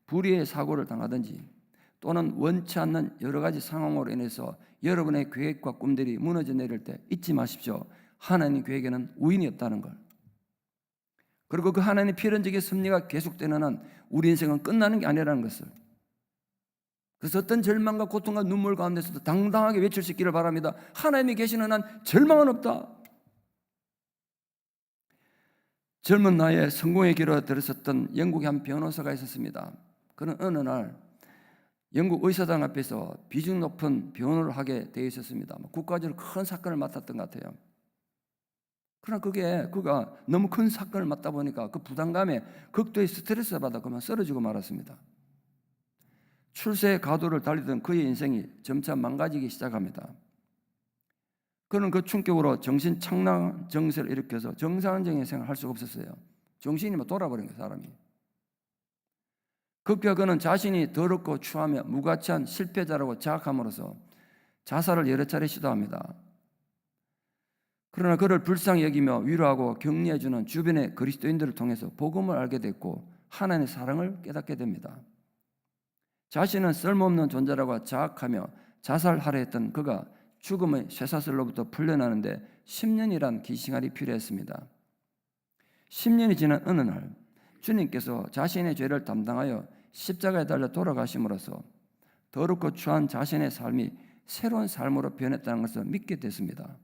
불의의 사고를 당하든지 또는 원치 않는 여러 가지 상황으로 인해서 여러분의 계획과 꿈들이 무너져 내릴 때 잊지 마십시오. 하나님 계획에는 우연이 없다는 걸. 그리고 그 하나님의 필연적인 섭리가 계속되는 한 우리 인생은 끝나는 게 아니라는 것을. 그래서 어떤 절망과 고통과 눈물 가운데서도 당당하게 외칠 수 있기를 바랍니다. 하나님이 계시는 한 절망은 없다. 젊은 나이에 성공의 길을 들었었던 영국의 한 변호사가 있었습니다. 그는 어느 날 영국 의사당 앞에서 비중 높은 변호를 하게 되어 있었습니다. 국가적으로 큰 사건을 맡았던 것 같아요. 그러나 그가 너무 큰 사건을 맡다 보니까 그 부담감에 극도의 스트레스를 받아 그만 쓰러지고 말았습니다. 출세 가도를 달리던 그의 인생이 점차 망가지기 시작합니다. 그는 그 충격으로 정신 착락 증세를 일으켜서 정상적인 생활을 할 수가 없었어요. 정신이 돌아버린 거예요, 사람이. 급기야 그는 자신이 더럽고 추하며 무가치한 실패자라고 자각함으로써 자살을 여러 차례 시도합니다. 그러나 그를 불쌍히 여기며 위로하고 격려해주는 주변의 그리스도인들을 통해서 복음을 알게 됐고 하나님의 사랑을 깨닫게 됩니다. 자신은 쓸모없는 존재라고 자각하며 자살하려 했던 그가 죽음의 쇠사슬로부터 풀려나는데 10년이란 기시간이 필요했습니다. 10년이 지난 어느 날 주님께서 자신의 죄를 담당하여 십자가에 달려 돌아가심으로써 더럽고 추한 자신의 삶이 새로운 삶으로 변했다는 것을 믿게 됐습니다.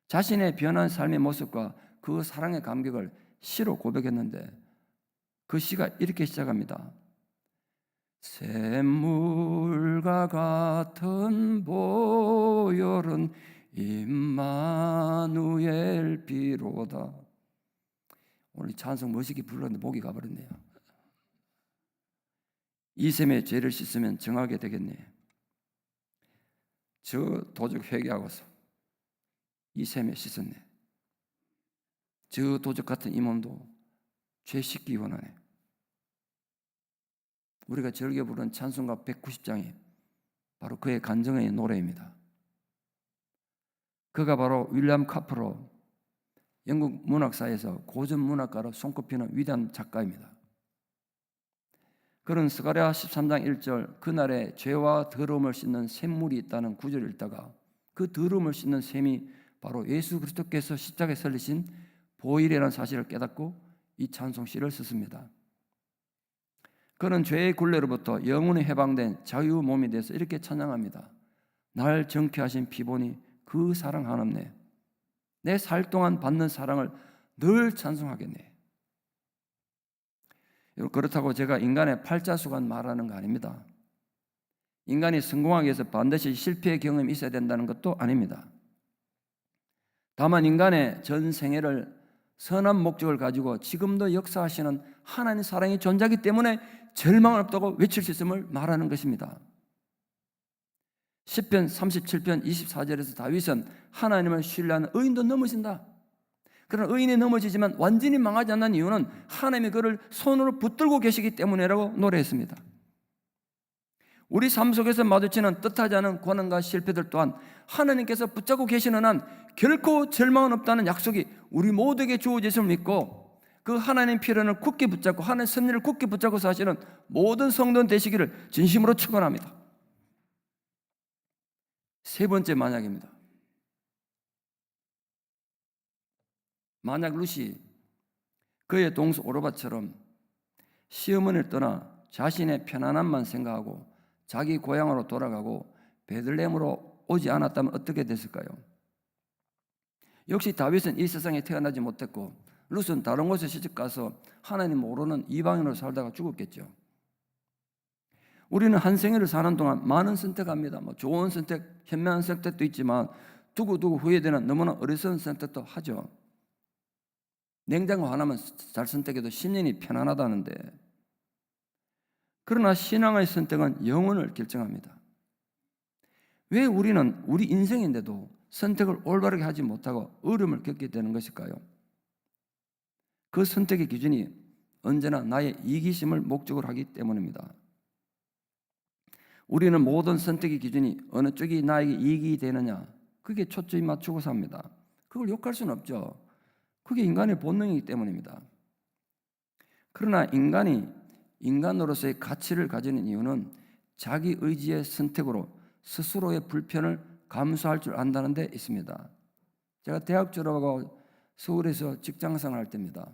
자신의 변한 삶의 모습과 그 사랑의 감격을 시로 고백했는데 그 시가 이렇게 시작합니다. 샘물과 같은 보혈은 임마누엘 비로다. 오늘 찬송 멋있게 불렀는데 목이 가버렸네요. 이 샘의 죄를 씻으면 정하게 되겠네. 저 도적 회개하고서 이 샘에 씻었네. 저 도적 같은 이 몸도 죄 씻기 원하네. 우리가 즐겨 부르는 찬송가 190장이 바로 그의 간증의 노래입니다. 그가 바로 윌리엄 카프로, 영국 문학사에서 고전 문학가로 손꼽히는 위대한 작가입니다. 그는 스가랴 13장 1절 그날에 죄와 더러움을 씻는 샘물이 있다는 구절을 읽다가 그 더러움을 씻는 샘이 바로 예수 그리스도께서 십자가에 설리신 보혈이라는 사실을 깨닫고 이 찬송시를 썼습니다. 그는 죄의 굴레로부터 영원히 해방된 자유 몸이 돼서 이렇게 찬양합니다. 날 정케하신 피보니 그 사랑 하나네. 내 살 동안 받는 사랑을 늘 찬송하겠네. 그렇다고 제가 인간의 팔자수관 말하는 거 아닙니다. 인간이 성공하기 위해서 반드시 실패의 경험이 있어야 된다는 것도 아닙니다. 다만 인간의 전 생애를 선한 목적을 가지고 지금도 역사하시는 하나님의 사랑이 존재하기 때문에 절망은 없다고 외칠 수 있음을 말하는 것입니다. 시편 37편 24절에서 다윗은 하나님을 신뢰하는 의인도 넘어진다. 그러나 의인이 넘어지지만 완전히 망하지 않는 이유는 하나님이 그를 손으로 붙들고 계시기 때문이라고 노래했습니다. 우리 삶 속에서 마주치는 뜻하지 않은 고난과 실패들 또한 하나님께서 붙잡고 계시는 한 결코 절망은 없다는 약속이 우리 모두에게 주어졌음을 믿고 그 하나님 필연을 굳게 붙잡고 하나님의 섭리를 굳게 붙잡고 사시는 모든 성도는 되시기를 진심으로 축원합니다. 세 번째 만약입니다. 만약 루시 그의 동서 오르바처럼 시어머니를 떠나 자신의 편안함만 생각하고 자기 고향으로 돌아가고 베들레헴으로 오지 않았다면 어떻게 됐을까요? 역시 다윗은 이 세상에 태어나지 못했고 룻은 다른 곳에 시집가서 하나님 모르는 이방인으로 살다가 죽었겠죠. 우리는 한 생애를 사는 동안 많은 선택합니다. 좋은 선택, 현명한 선택도 있지만 두고두고 후회되는 너무나 어리석은 선택도 하죠. 냉장고 하나만 잘 선택해도 10년이 편안하다는데, 그러나 신앙의 선택은 영혼을 결정합니다. 왜 우리는 우리 인생인데도 선택을 올바르게 하지 못하고 어려움을 겪게 되는 것일까요? 그 선택의 기준이 언제나 나의 이기심을 목적으로 하기 때문입니다. 우리는 모든 선택의 기준이 어느 쪽이 나에게 이익이 되느냐, 그게 초점이 맞추고 삽니다. 그걸 욕할 수는 없죠. 그게 인간의 본능이기 때문입니다. 그러나 인간이 인간으로서의 가치를 가지는 이유는 자기 의지의 선택으로 스스로의 불편을 감수할 줄 안다는 데 있습니다. 제가 대학 졸업하고 서울에서 직장생활 할 때입니다.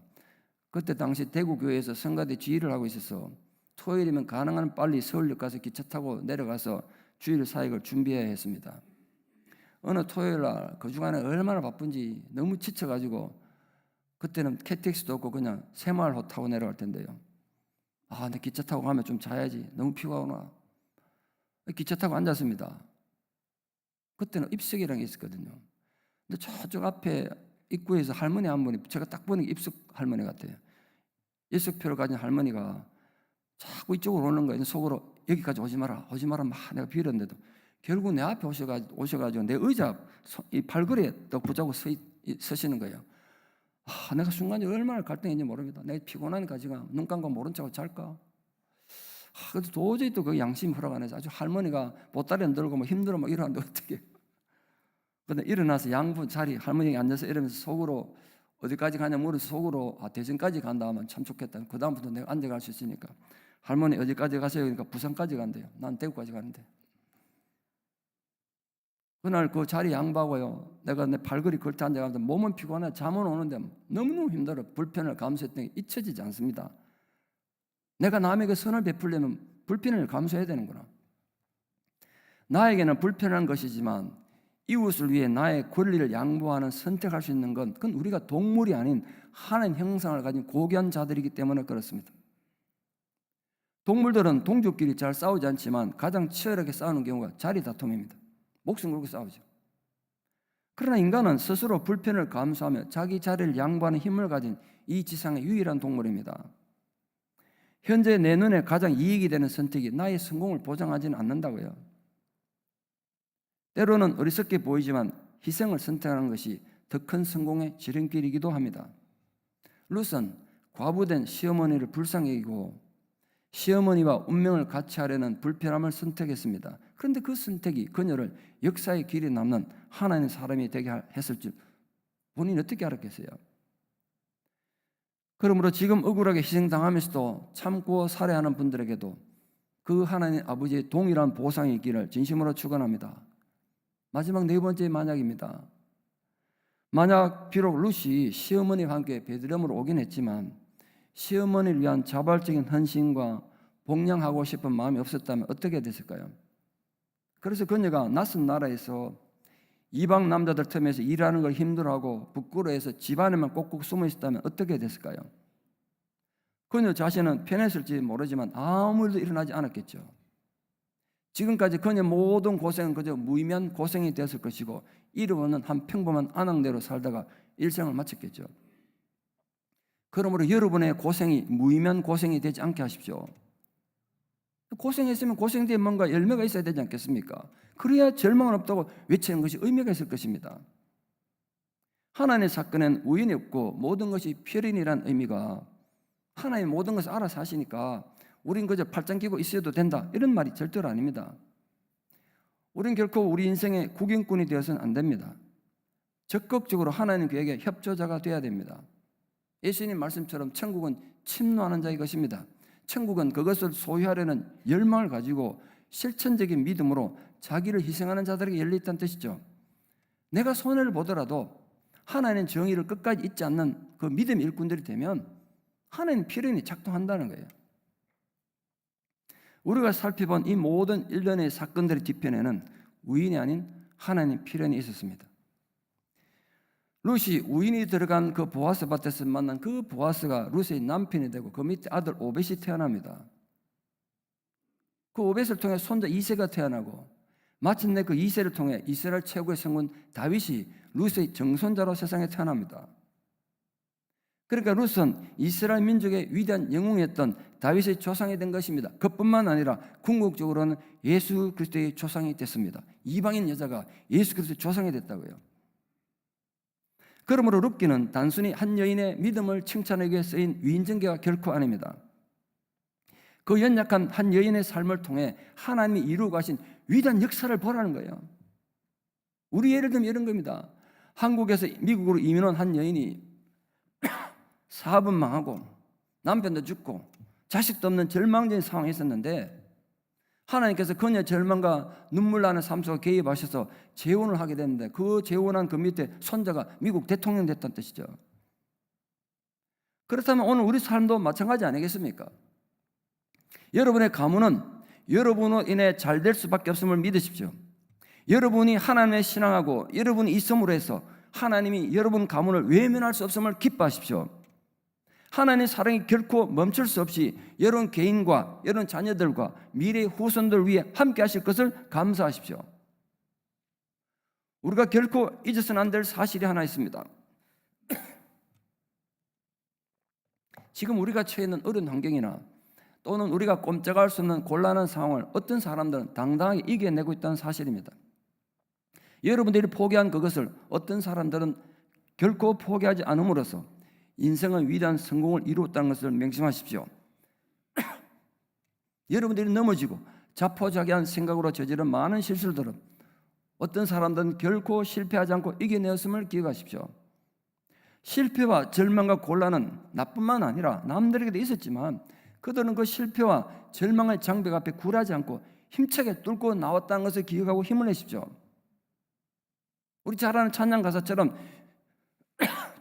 그때 당시 대구교회에서 성가대 지휘를 하고 있어서 토요일이면 가능한 빨리 서울역 가서 기차 타고 내려가서 주일 사역을 준비해야 했습니다. 어느 토요일날 그 주간에 얼마나 바쁜지 너무 지쳐가지고 그때는 KTX도 없고 그냥 새마을호 타고 내려갈 텐데요. 내 기차 타고 가면 좀 자야지. 너무 피곤하구나. 기차 타고 앉았습니다. 그때는 입석이라는 게 있었거든요. 근데 저쪽 앞에 입구에서 할머니 한 분이, 제가 딱 보니 입석 할머니 같아요. 입석표를 가진 할머니가 자꾸 이쪽으로 오는 거예요. 속으로 여기까지 오지 마라, 오지 마라 막 내가 비렸는데도 결국 내 앞에 오셔가지고 내 의자 이 발걸이에 또 붙잡고 서시는 거예요. 내가 순간에 얼마나 갈등했는지 모릅니다. 내가 피곤하니까 지금 눈 감고 모른 척하고 잘까? 그래도 도저히 또 그 양심이 허락 안 해서 아주 할머니가 보따리 안 들고 힘들어 이러는데 어떻게? 근데 일어나서 양분 자리 할머니가 앉아서 이러면서 속으로 어디까지 가냐 물어서 속으로 대전까지 간다 하면 참 좋겠다. 그 다음부터 내가 앉아갈 수 있으니까 할머니 어디까지 가세요? 그러니까 부산까지 간대요. 난 대구까지 가는데. 그날 그 자리 양보하고요. 내가 내 발걸이 걸터 앉아가는데 몸은 피곤해 잠은 오는데 너무너무 힘들어. 불편을 감수했더니 잊혀지지 않습니다. 내가 남에게 선을 베풀려면 불편을 감수해야 되는구나. 나에게는 불편한 것이지만 이웃을 위해 나의 권리를 양보하는 선택할 수 있는 건 그건 우리가 동물이 아닌 하나님 형상을 가진 고귀한 자들이기 때문에 그렇습니다. 동물들은 동족끼리 잘 싸우지 않지만 가장 치열하게 싸우는 경우가 자리 다툼입니다. 목숨 걸고 싸우죠. 그러나 인간은 스스로 불편을 감수하며 자기 자리를 양보하는 힘을 가진 이 지상의 유일한 동물입니다. 현재 내 눈에 가장 이익이 되는 선택이 나의 성공을 보장하지는 않는다고요. 때로는 어리석게 보이지만 희생을 선택하는 것이 더 큰 성공의 지름길이기도 합니다. 룻은 과부된 시어머니를 불쌍히 여기고 시어머니와 운명을 같이 하려는 불편함을 선택했습니다. 그런데 그 선택이 그녀를 역사의 길에 남는 하나님의 사람이 되게 했을 줄 본인이 어떻게 알았겠어요? 그러므로 지금 억울하게 희생당하면서도 참고 살해하는 분들에게도 그 하나님 아버지의 동일한 보상이 있기를 진심으로 축원합니다. 마지막 네 번째 만약입니다. 만약 비록 룻이 시어머니와 함께 베들레헴으로 오긴 했지만 시어머니를 위한 자발적인 헌신과 복양하고 싶은 마음이 없었다면 어떻게 됐을까요? 그래서 그녀가 낯선 나라에서 이방 남자들 틈에서 일하는 걸 힘들어하고 부끄러워해서 집안에만 꼭꼭 숨어 있었다면 어떻게 됐을까요? 그녀 자신은 편했을지 모르지만 아무 일도 일어나지 않았겠죠. 지금까지 그녀의 모든 고생은 그저 무의미한 고생이 되었을 것이고 이름없는 한 평범한 안악내로 살다가 일생을 마쳤겠죠. 그러므로 여러분의 고생이 무의미한 고생이 되지 않게 하십시오. 고생했으면 고생 뒤에 뭔가 열매가 있어야 되지 않겠습니까? 그래야 절망은 없다고 외치는 것이 의미가 있을 것입니다. 하나님의 사건엔 우연이 없고 모든 것이 필연이라는 의미가 하나님 모든 것을 알아서 하시니까 우린 그저 팔짱 끼고 있어도 된다 이런 말이 절대로 아닙니다. 우린 결코 우리 인생의 구경꾼이 되어서는 안 됩니다. 적극적으로 하나님 계획의 협조자가 되어야 됩니다. 예수님 말씀처럼 천국은 침노하는 자의 것입니다. 천국은 그것을 소유하려는 열망을 가지고 실천적인 믿음으로 자기를 희생하는 자들에게 열려있다는 뜻이죠. 내가 손해를 보더라도 하나님의 정의를 끝까지 잊지 않는 그 믿음의 일꾼들이 되면 하나님 필연이 작동한다는 거예요. 우리가 살펴본 이 모든 일련의 사건들의 뒤편에는 우연이 아닌 하나님 필연이 있었습니다. 룻이 우인이 들어간 그 보아스 밭에서 만난 그 보아스가 룻의 남편이 되고 그 밑에 아들 오벳이 태어납니다. 그 오벳을 통해 손자 이새가 태어나고 마침내 그 이새를 통해 이스라엘 최고의 성군 다윗이 룻의 정손자로 세상에 태어납니다. 그러니까 룻은 이스라엘 민족의 위대한 영웅이었던 다윗의 조상이 된 것입니다. 그뿐만 아니라 궁극적으로는 예수 그리스도의 조상이 됐습니다. 이방인 여자가 예수 그리스도의 조상이 됐다고요. 그러므로 룻기는 단순히 한 여인의 믿음을 칭찬하기 위해 쓰인 위인전개가 결코 아닙니다. 그 연약한 한 여인의 삶을 통해 하나님이 이루어 가신 위대한 역사를 보라는 거예요. 우리 예를 들면 이런 겁니다. 한국에서 미국으로 이민 온 한 여인이 사업은 망하고 남편도 죽고 자식도 없는 절망적인 상황에 있었는데 하나님께서 그녀의 절망과 눈물 나는 삶 속에 개입하셔서 재혼을 하게 됐는데 그 재혼한 그 밑에 손자가 미국 대통령 됐다는 뜻이죠. 그렇다면 오늘 우리 삶도 마찬가지 아니겠습니까? 여러분의 가문은 여러분으로 인해 잘 될 수밖에 없음을 믿으십시오. 여러분이 하나님의 신앙하고 여러분이 있음으로 해서 하나님이 여러분 가문을 외면할 수 없음을 기뻐하십시오. 하나님의 사랑이 결코 멈출 수 없이 여러분 개인과 여러분 자녀들과 미래의 후손들 위해 함께 하실 것을 감사하십시오. 우리가 결코 잊어서는 안 될 사실이 하나 있습니다. 지금 우리가 처해 있는 어려운 환경이나 또는 우리가 꼼짝할 수 없는 곤란한 상황을 어떤 사람들은 당당하게 이겨내고 있다는 사실입니다. 여러분들이 포기한 그것을 어떤 사람들은 결코 포기하지 않음으로써 인생의 위대한 성공을 이루었다는 것을 명심하십시오. 여러분들이 넘어지고 자포자기한 생각으로 저지른 많은 실수들은 어떤 사람들은 결코 실패하지 않고 이겨내었음을 기억하십시오. 실패와 절망과 곤란은 나뿐만 아니라 남들에게도 있었지만 그들은 그 실패와 절망의 장벽 앞에 굴하지 않고 힘차게 뚫고 나왔다는 것을 기억하고 힘을 내십시오. 우리 잘 아는 찬양 가사처럼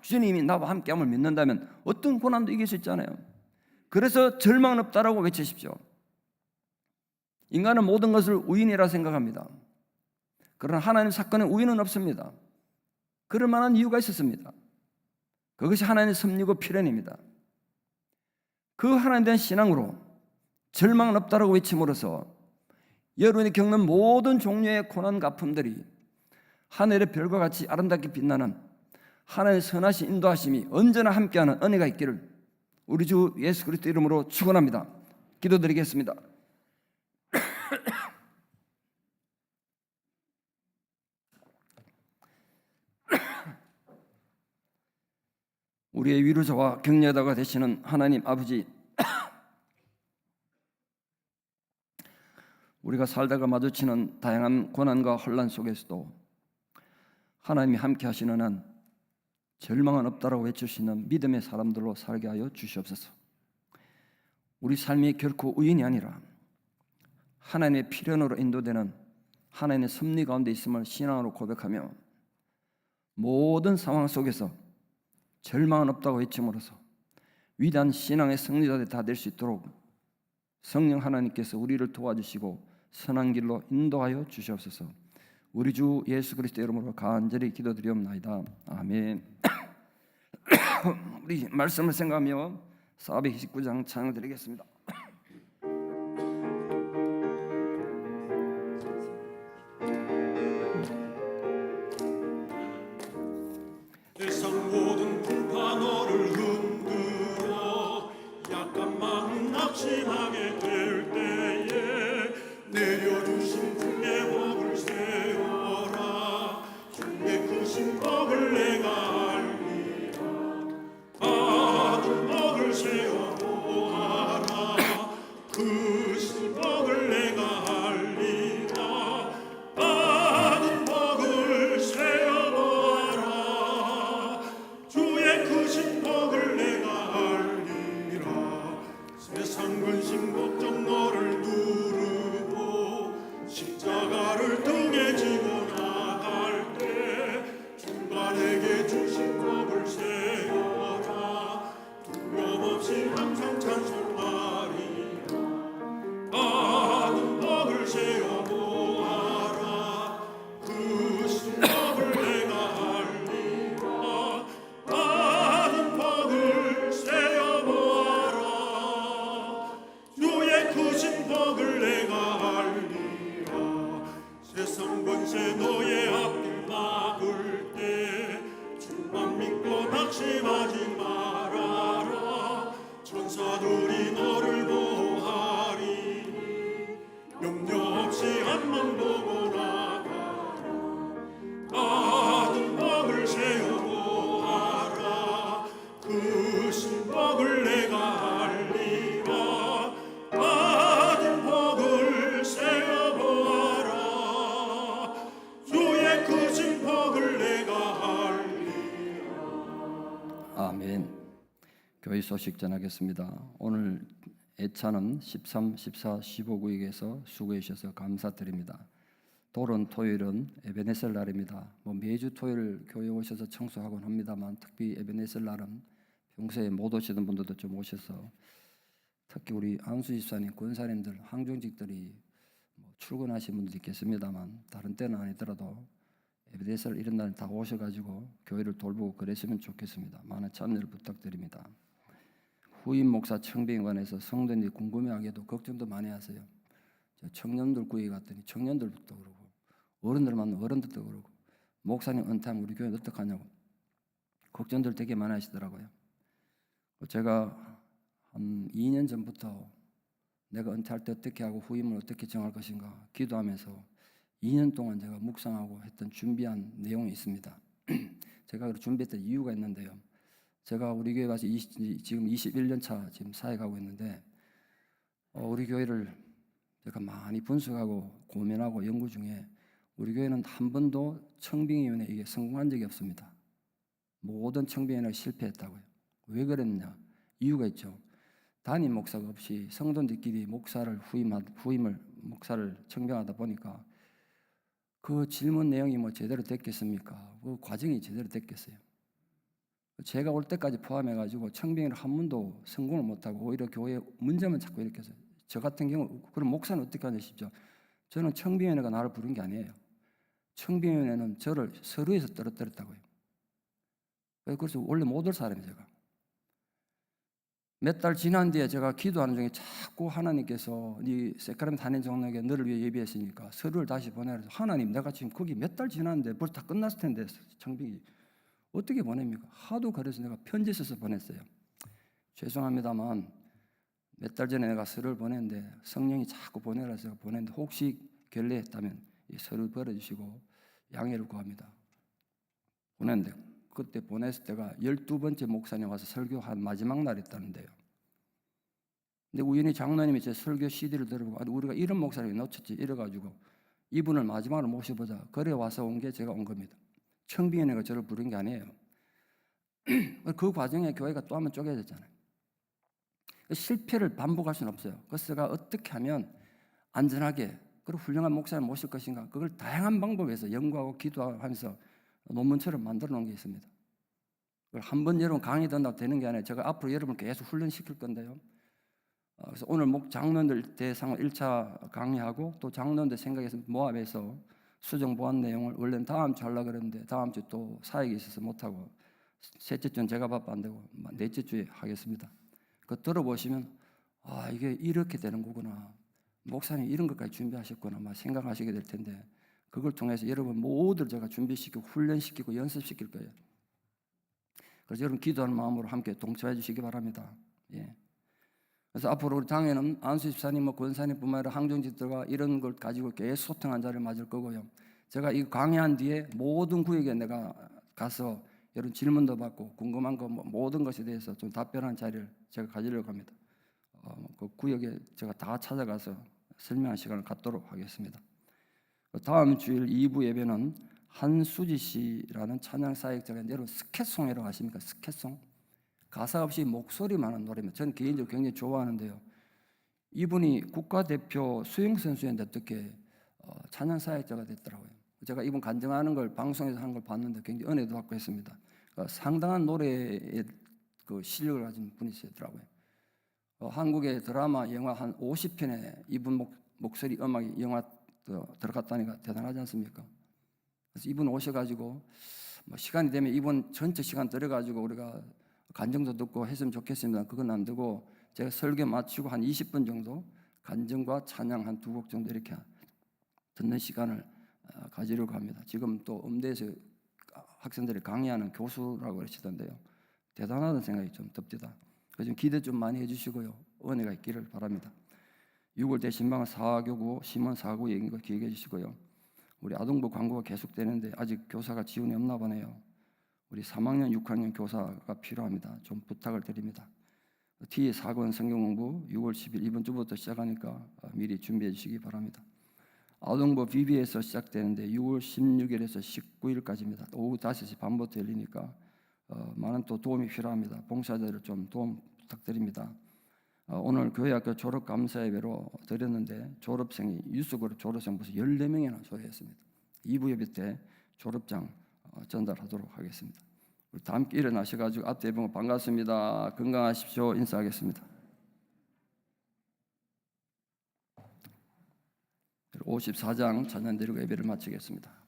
주님이 나와 함께함을 믿는다면 어떤 고난도 이길 수 있잖아요. 그래서 절망은 없다라고 외치십시오. 인간은 모든 것을 우연이라 생각합니다. 그러나 하나님 사건에 우연은 없습니다. 그럴 만한 이유가 있었습니다. 그것이 하나님의 섭리고 필연입니다. 그 하나님에 대한 신앙으로 절망은 없다라고 외침으로써 여러분이 겪는 모든 종류의 고난과 아픔들이 하늘의 별과 같이 아름답게 빛나는 하나님의 선하신 인도하심이 언제나 함께하는 은혜가 있기를 우리 주 예수 그리스도 이름으로 축원합니다. 기도드리겠습니다. 우리의 위로자와 격려자가 되시는 하나님 아버지, 우리가 살다가 마주치는 다양한 고난과 혼란 속에서도 하나님이 함께 하시는 한 절망은 없다라고 외치시는 믿음의 사람들로 살게 하여 주시옵소서. 우리 삶이 결코 우연이 아니라 하나님의 필연으로 인도되는 하나님의 섭리 가운데 있음을 신앙으로 고백하며 모든 상황 속에서 절망은 없다고 외침으로써 위대한 신앙의 승리자들이 다 될 수 있도록 성령 하나님께서 우리를 도와주시고 선한 길로 인도하여 주시옵소서. 우리 주 예수 그리스도 이름으로 간절히 기도드리옵나이다. 아멘. 우리 말씀을 생각하며 429장 찬양 드리겠습니다. 세상 모든 풍파 너를 흔들어 약간 마음 낙심하게 될 때에 내려주신 주의 복을 세워라. 주의 크신 복을 내가 알리라. 받은 복을 세워보아라. 크신 복을 내가 알리라. 받은 복을 세워보아라. 주의 크신 복을 내가 알리라. 세상 근심 걱정 너를 두르고 십자가를 등에 지고 나갈 때 주가 내게 주신 복을 세워라. 두려움 없이 항상 찬송하리라. 받은 복을 세워보아라. 크신 복을 내가 알리라. 받은 복을 세워보아라. 주의 크신 복을 내가 알리라. 세상 권세 너의 앞길 막을 때 주만 믿고 낙심하지 말아라. 천사들이 너를 보호하리니 염려 없이 앞만 보고 나가라. 받은 복을 세워보아라. 크신 복을 내가 알리라. 받은 복을 세워보아라. 주의 크신 복을 내가 알리라. 아멘. 교회 소식 전하겠습니다. 오늘 애차는 13, 14, 15구역에서 수고해 주셔서 감사드립니다. 도론 토요일은 에베네셀 날입니다. 매주 토요일 교회 오셔서 청소하곤 합니다만 특히 에베네셀 날은 평소에 못 오시던 분들도 좀 오셔서 특히 우리 안수 집사님, 권사님들, 항종직들이 출근하신 분들도 있겠습니다만 다른 때는 아니더라도 에베네셀 이런 날 다 오셔가지고 교회를 돌보고 그랬으면 좋겠습니다. 많은 참여를 부탁드립니다. 후임 목사 청빙에 관해서 성도들이 궁금해하기도 걱정도 많이 하세요. 청년들 구에 갔더니 청년들부터 그러고 어른들 만나면 어른들도 그러고 목사님 은퇴하면 우리 교회는 어떡하냐고 걱정들 되게 많이 하시더라고요. 제가 한 2년 전부터 내가 은퇴할 때 어떻게 하고 후임을 어떻게 정할 것인가 기도하면서 2년 동안 제가 묵상하고 했던 준비한 내용이 있습니다. 제가 준비했던 이유가 있는데요. 제가 우리 교회 와서 지금 21년 차 지금 사역하고 있는데 우리 교회를 제가 많이 분석하고 고민하고 연구 중에 우리 교회는 한 번도 청빙위원회 이게 성공한 적이 없습니다. 모든 청빙위원회가 실패했다고요. 왜 그랬느냐? 이유가 있죠. 담임 목사가 없이 성도들끼리 목사를 목사를 청빙하다 보니까 그 질문 내용이 제대로 됐겠습니까? 그 과정이 제대로 됐겠어요? 제가 올 때까지 포함해가지고 청빙을 한 번도 성공을 못하고 오히려 교회에 문제만 자꾸 일으켜서 저 같은 경우 그럼 목사는 어떻게 하냐 싶죠. 저는 청빙위원회가 나를 부른 게 아니에요. 청빙위원회는 저를 서류에서 떨어뜨렸다고요. 그래서 원래 못 올 사람이에요. 제가 몇 달 지난 뒤에 제가 기도하는 중에 자꾸 하나님께서 네 세카렘 단임 장로에게 너를 위해 예비했으니까 서류를 다시 보내라. 하나님 내가 지금 거기 몇 달 지났는데 벌써 다 끝났을 텐데 청빙이 어떻게 보냅니까? 하도 그래서 내가 편지 써서 보냈어요. 죄송합니다만 몇 달 전에 내가 서류를 보냈는데 성령이 자꾸 보내라 해서 보냈는데 혹시 결례했다면 이 서류 버려주시고 양해를 구합니다. 보냈는데 그때 보냈을 때가 12번째 목사님 와서 설교한 마지막 날이었다는데요. 근데 우연히 장로님이 제 설교 CD를 들어보고 우리가 이런 목사님이 놓쳤지 이래가지고 이분을 마지막으로 모셔보자. 그래 와서 온 게 제가 온 겁니다. 청빙위원회가 저를 부른 게 아니에요. 그 과정에 교회가 또 한번 쪼개졌잖아요. 실패를 반복할 수는 없어요. 그래서 제가 어떻게 하면 안전하게 그리고 훌륭한 목사를 모실 것인가 그걸 다양한 방법에서 연구하고 기도하면서 논문처럼 만들어 놓은 게 있습니다. 그걸 한번 여러분 강의 듣는다고 되는 게 아니라 제가 앞으로 여러분을 계속 훈련시킬 건데요. 그래서 오늘 장로들 대상으로 1차 강의하고 또 장로들 생각해서 모압해서 수정 보완 내용을 원래는 다음 주 하려고 그랬는데 다음 주 또 사역이 있어서 못하고 셋째 주는 제가 바빠 안 되고 넷째 주에 하겠습니다. 그 들어보시면 아 이게 이렇게 되는 거구나. 목사님 이런 것까지 준비하셨구나 막 생각하시게 될 텐데 그걸 통해서 여러분 모두를 제가 준비시키고 훈련시키고 연습시킬 거예요. 그래서 여러분 기도하는 마음으로 함께 동참해 주시기 바랍니다. 예. 그래서 앞으로 우리 당에는 안수 집사님, 권사님뿐만 아니라 항정집들과 이런 걸 가지고 계속 소통한 자를 맞을 거고요. 제가 이 강의한 뒤에 모든 구역에 내가 가서 여러분 질문도 받고 궁금한 거 모든 것에 대해서 좀 답변하는 자리를 제가 가지려고 합니다. 그 구역에 제가 다 찾아가서 설명할 시간을 갖도록 하겠습니다. 다음 주일 2부 예배는 한수지 씨라는 찬양 사역자가 여러분 스캣송이라고 아십니까? 스캣송. 가사 없이 목소리만한 노래입니다. 저는 개인적으로 굉장히 좋아하는데요. 이분이 국가대표 수영선수였는데 어떻게 찬양 사역자가 됐더라고요. 제가 이분 간증하는 걸 방송에서 하는 걸 봤는데 굉장히 은혜도 받고 했습니다. 상당한 노래의 그 실력을 가진 분이시더라고요. 한국의 드라마, 영화 한 50편에 이분 목소리 음악이 영화 들어갔다니까 대단하지 않습니까? 그래서 이분 오셔가지고 뭐 시간이 되면 이분 전체 시간 들어가지고 우리가 간증도 듣고 했으면 좋겠습니다. 그건 안 되고 제가 설교 마치고 한 20분 정도 간증과 찬양 한 2곡 정도 이렇게 듣는 시간을 가지려고 합니다. 지금 또 음대에서 학생들이 강의하는 교수라고 그러시던데요. 대단하다는 생각이 좀 듭니다. 그래서 기대 좀 많이 해주시고요. 은혜가 있기를 바랍니다. 6월 대신방은 사교구, 심원 사구 얘기인 거 기억해 주시고요. 우리 아동부 광고가 계속되는데 아직 교사가 지원이 없나 보네요. 우리 3학년, 6학년 교사가 필요합니다. 좀 부탁을 드립니다. T4권 성경공부 6월 10일 이번 주부터 시작하니까 미리 준비해 주시기 바랍니다. 아동부 BB에서 시작되는데 6월 16일에서 19일까지입니다. 오후 5시 반부터 열리니까 많은 또 도움이 필요합니다. 봉사자들 좀 도움 부탁드립니다. 오늘 교회학교 졸업 감사 예배로 드렸는데 졸업생이 유스그룹 졸업생 벌써 14명이나 소개했습니다. 2부 예배 때 졸업장 전달하도록 하겠습니다. 우리 다 함께 일어나셔가지고 앞뒤에 보면 반갑습니다. 건강하십시오. 인사하겠습니다. 54장 찬양 드리고 예배를 마치겠습니다.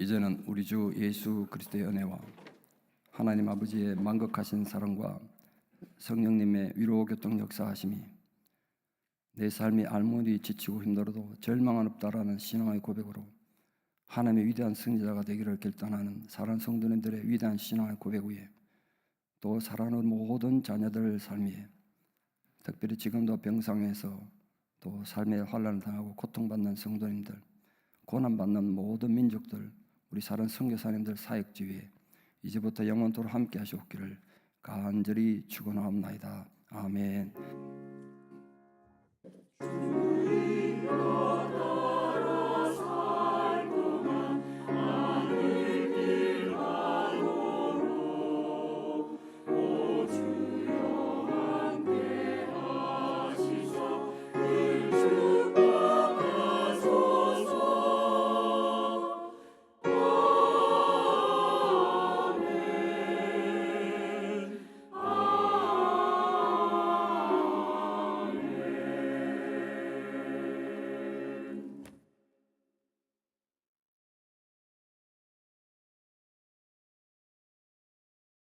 이제는 우리 주 예수 그리스도의 은혜와 하나님 아버지의 만극하신 사랑과 성령님의 위로 교통 역사하심이 내 삶이 알무리 지치고 힘들어도 절망은 없다라는 신앙의 고백으로 하나님의 위대한 승리자가 되기를 결단하는 사랑하는 성도님들의 위대한 신앙의 고백 위에 또 사랑하는 모든 자녀들 삶에 특별히 지금도 병상에서 또 삶의 환난을 당하고 고통받는 성도님들, 고난받는 모든 민족들, 우리 사랑하는 선교사님들 사역지 위에 이제부터 영원토록 함께 하시옵기를 간절히 축원하옵나이다. 아멘.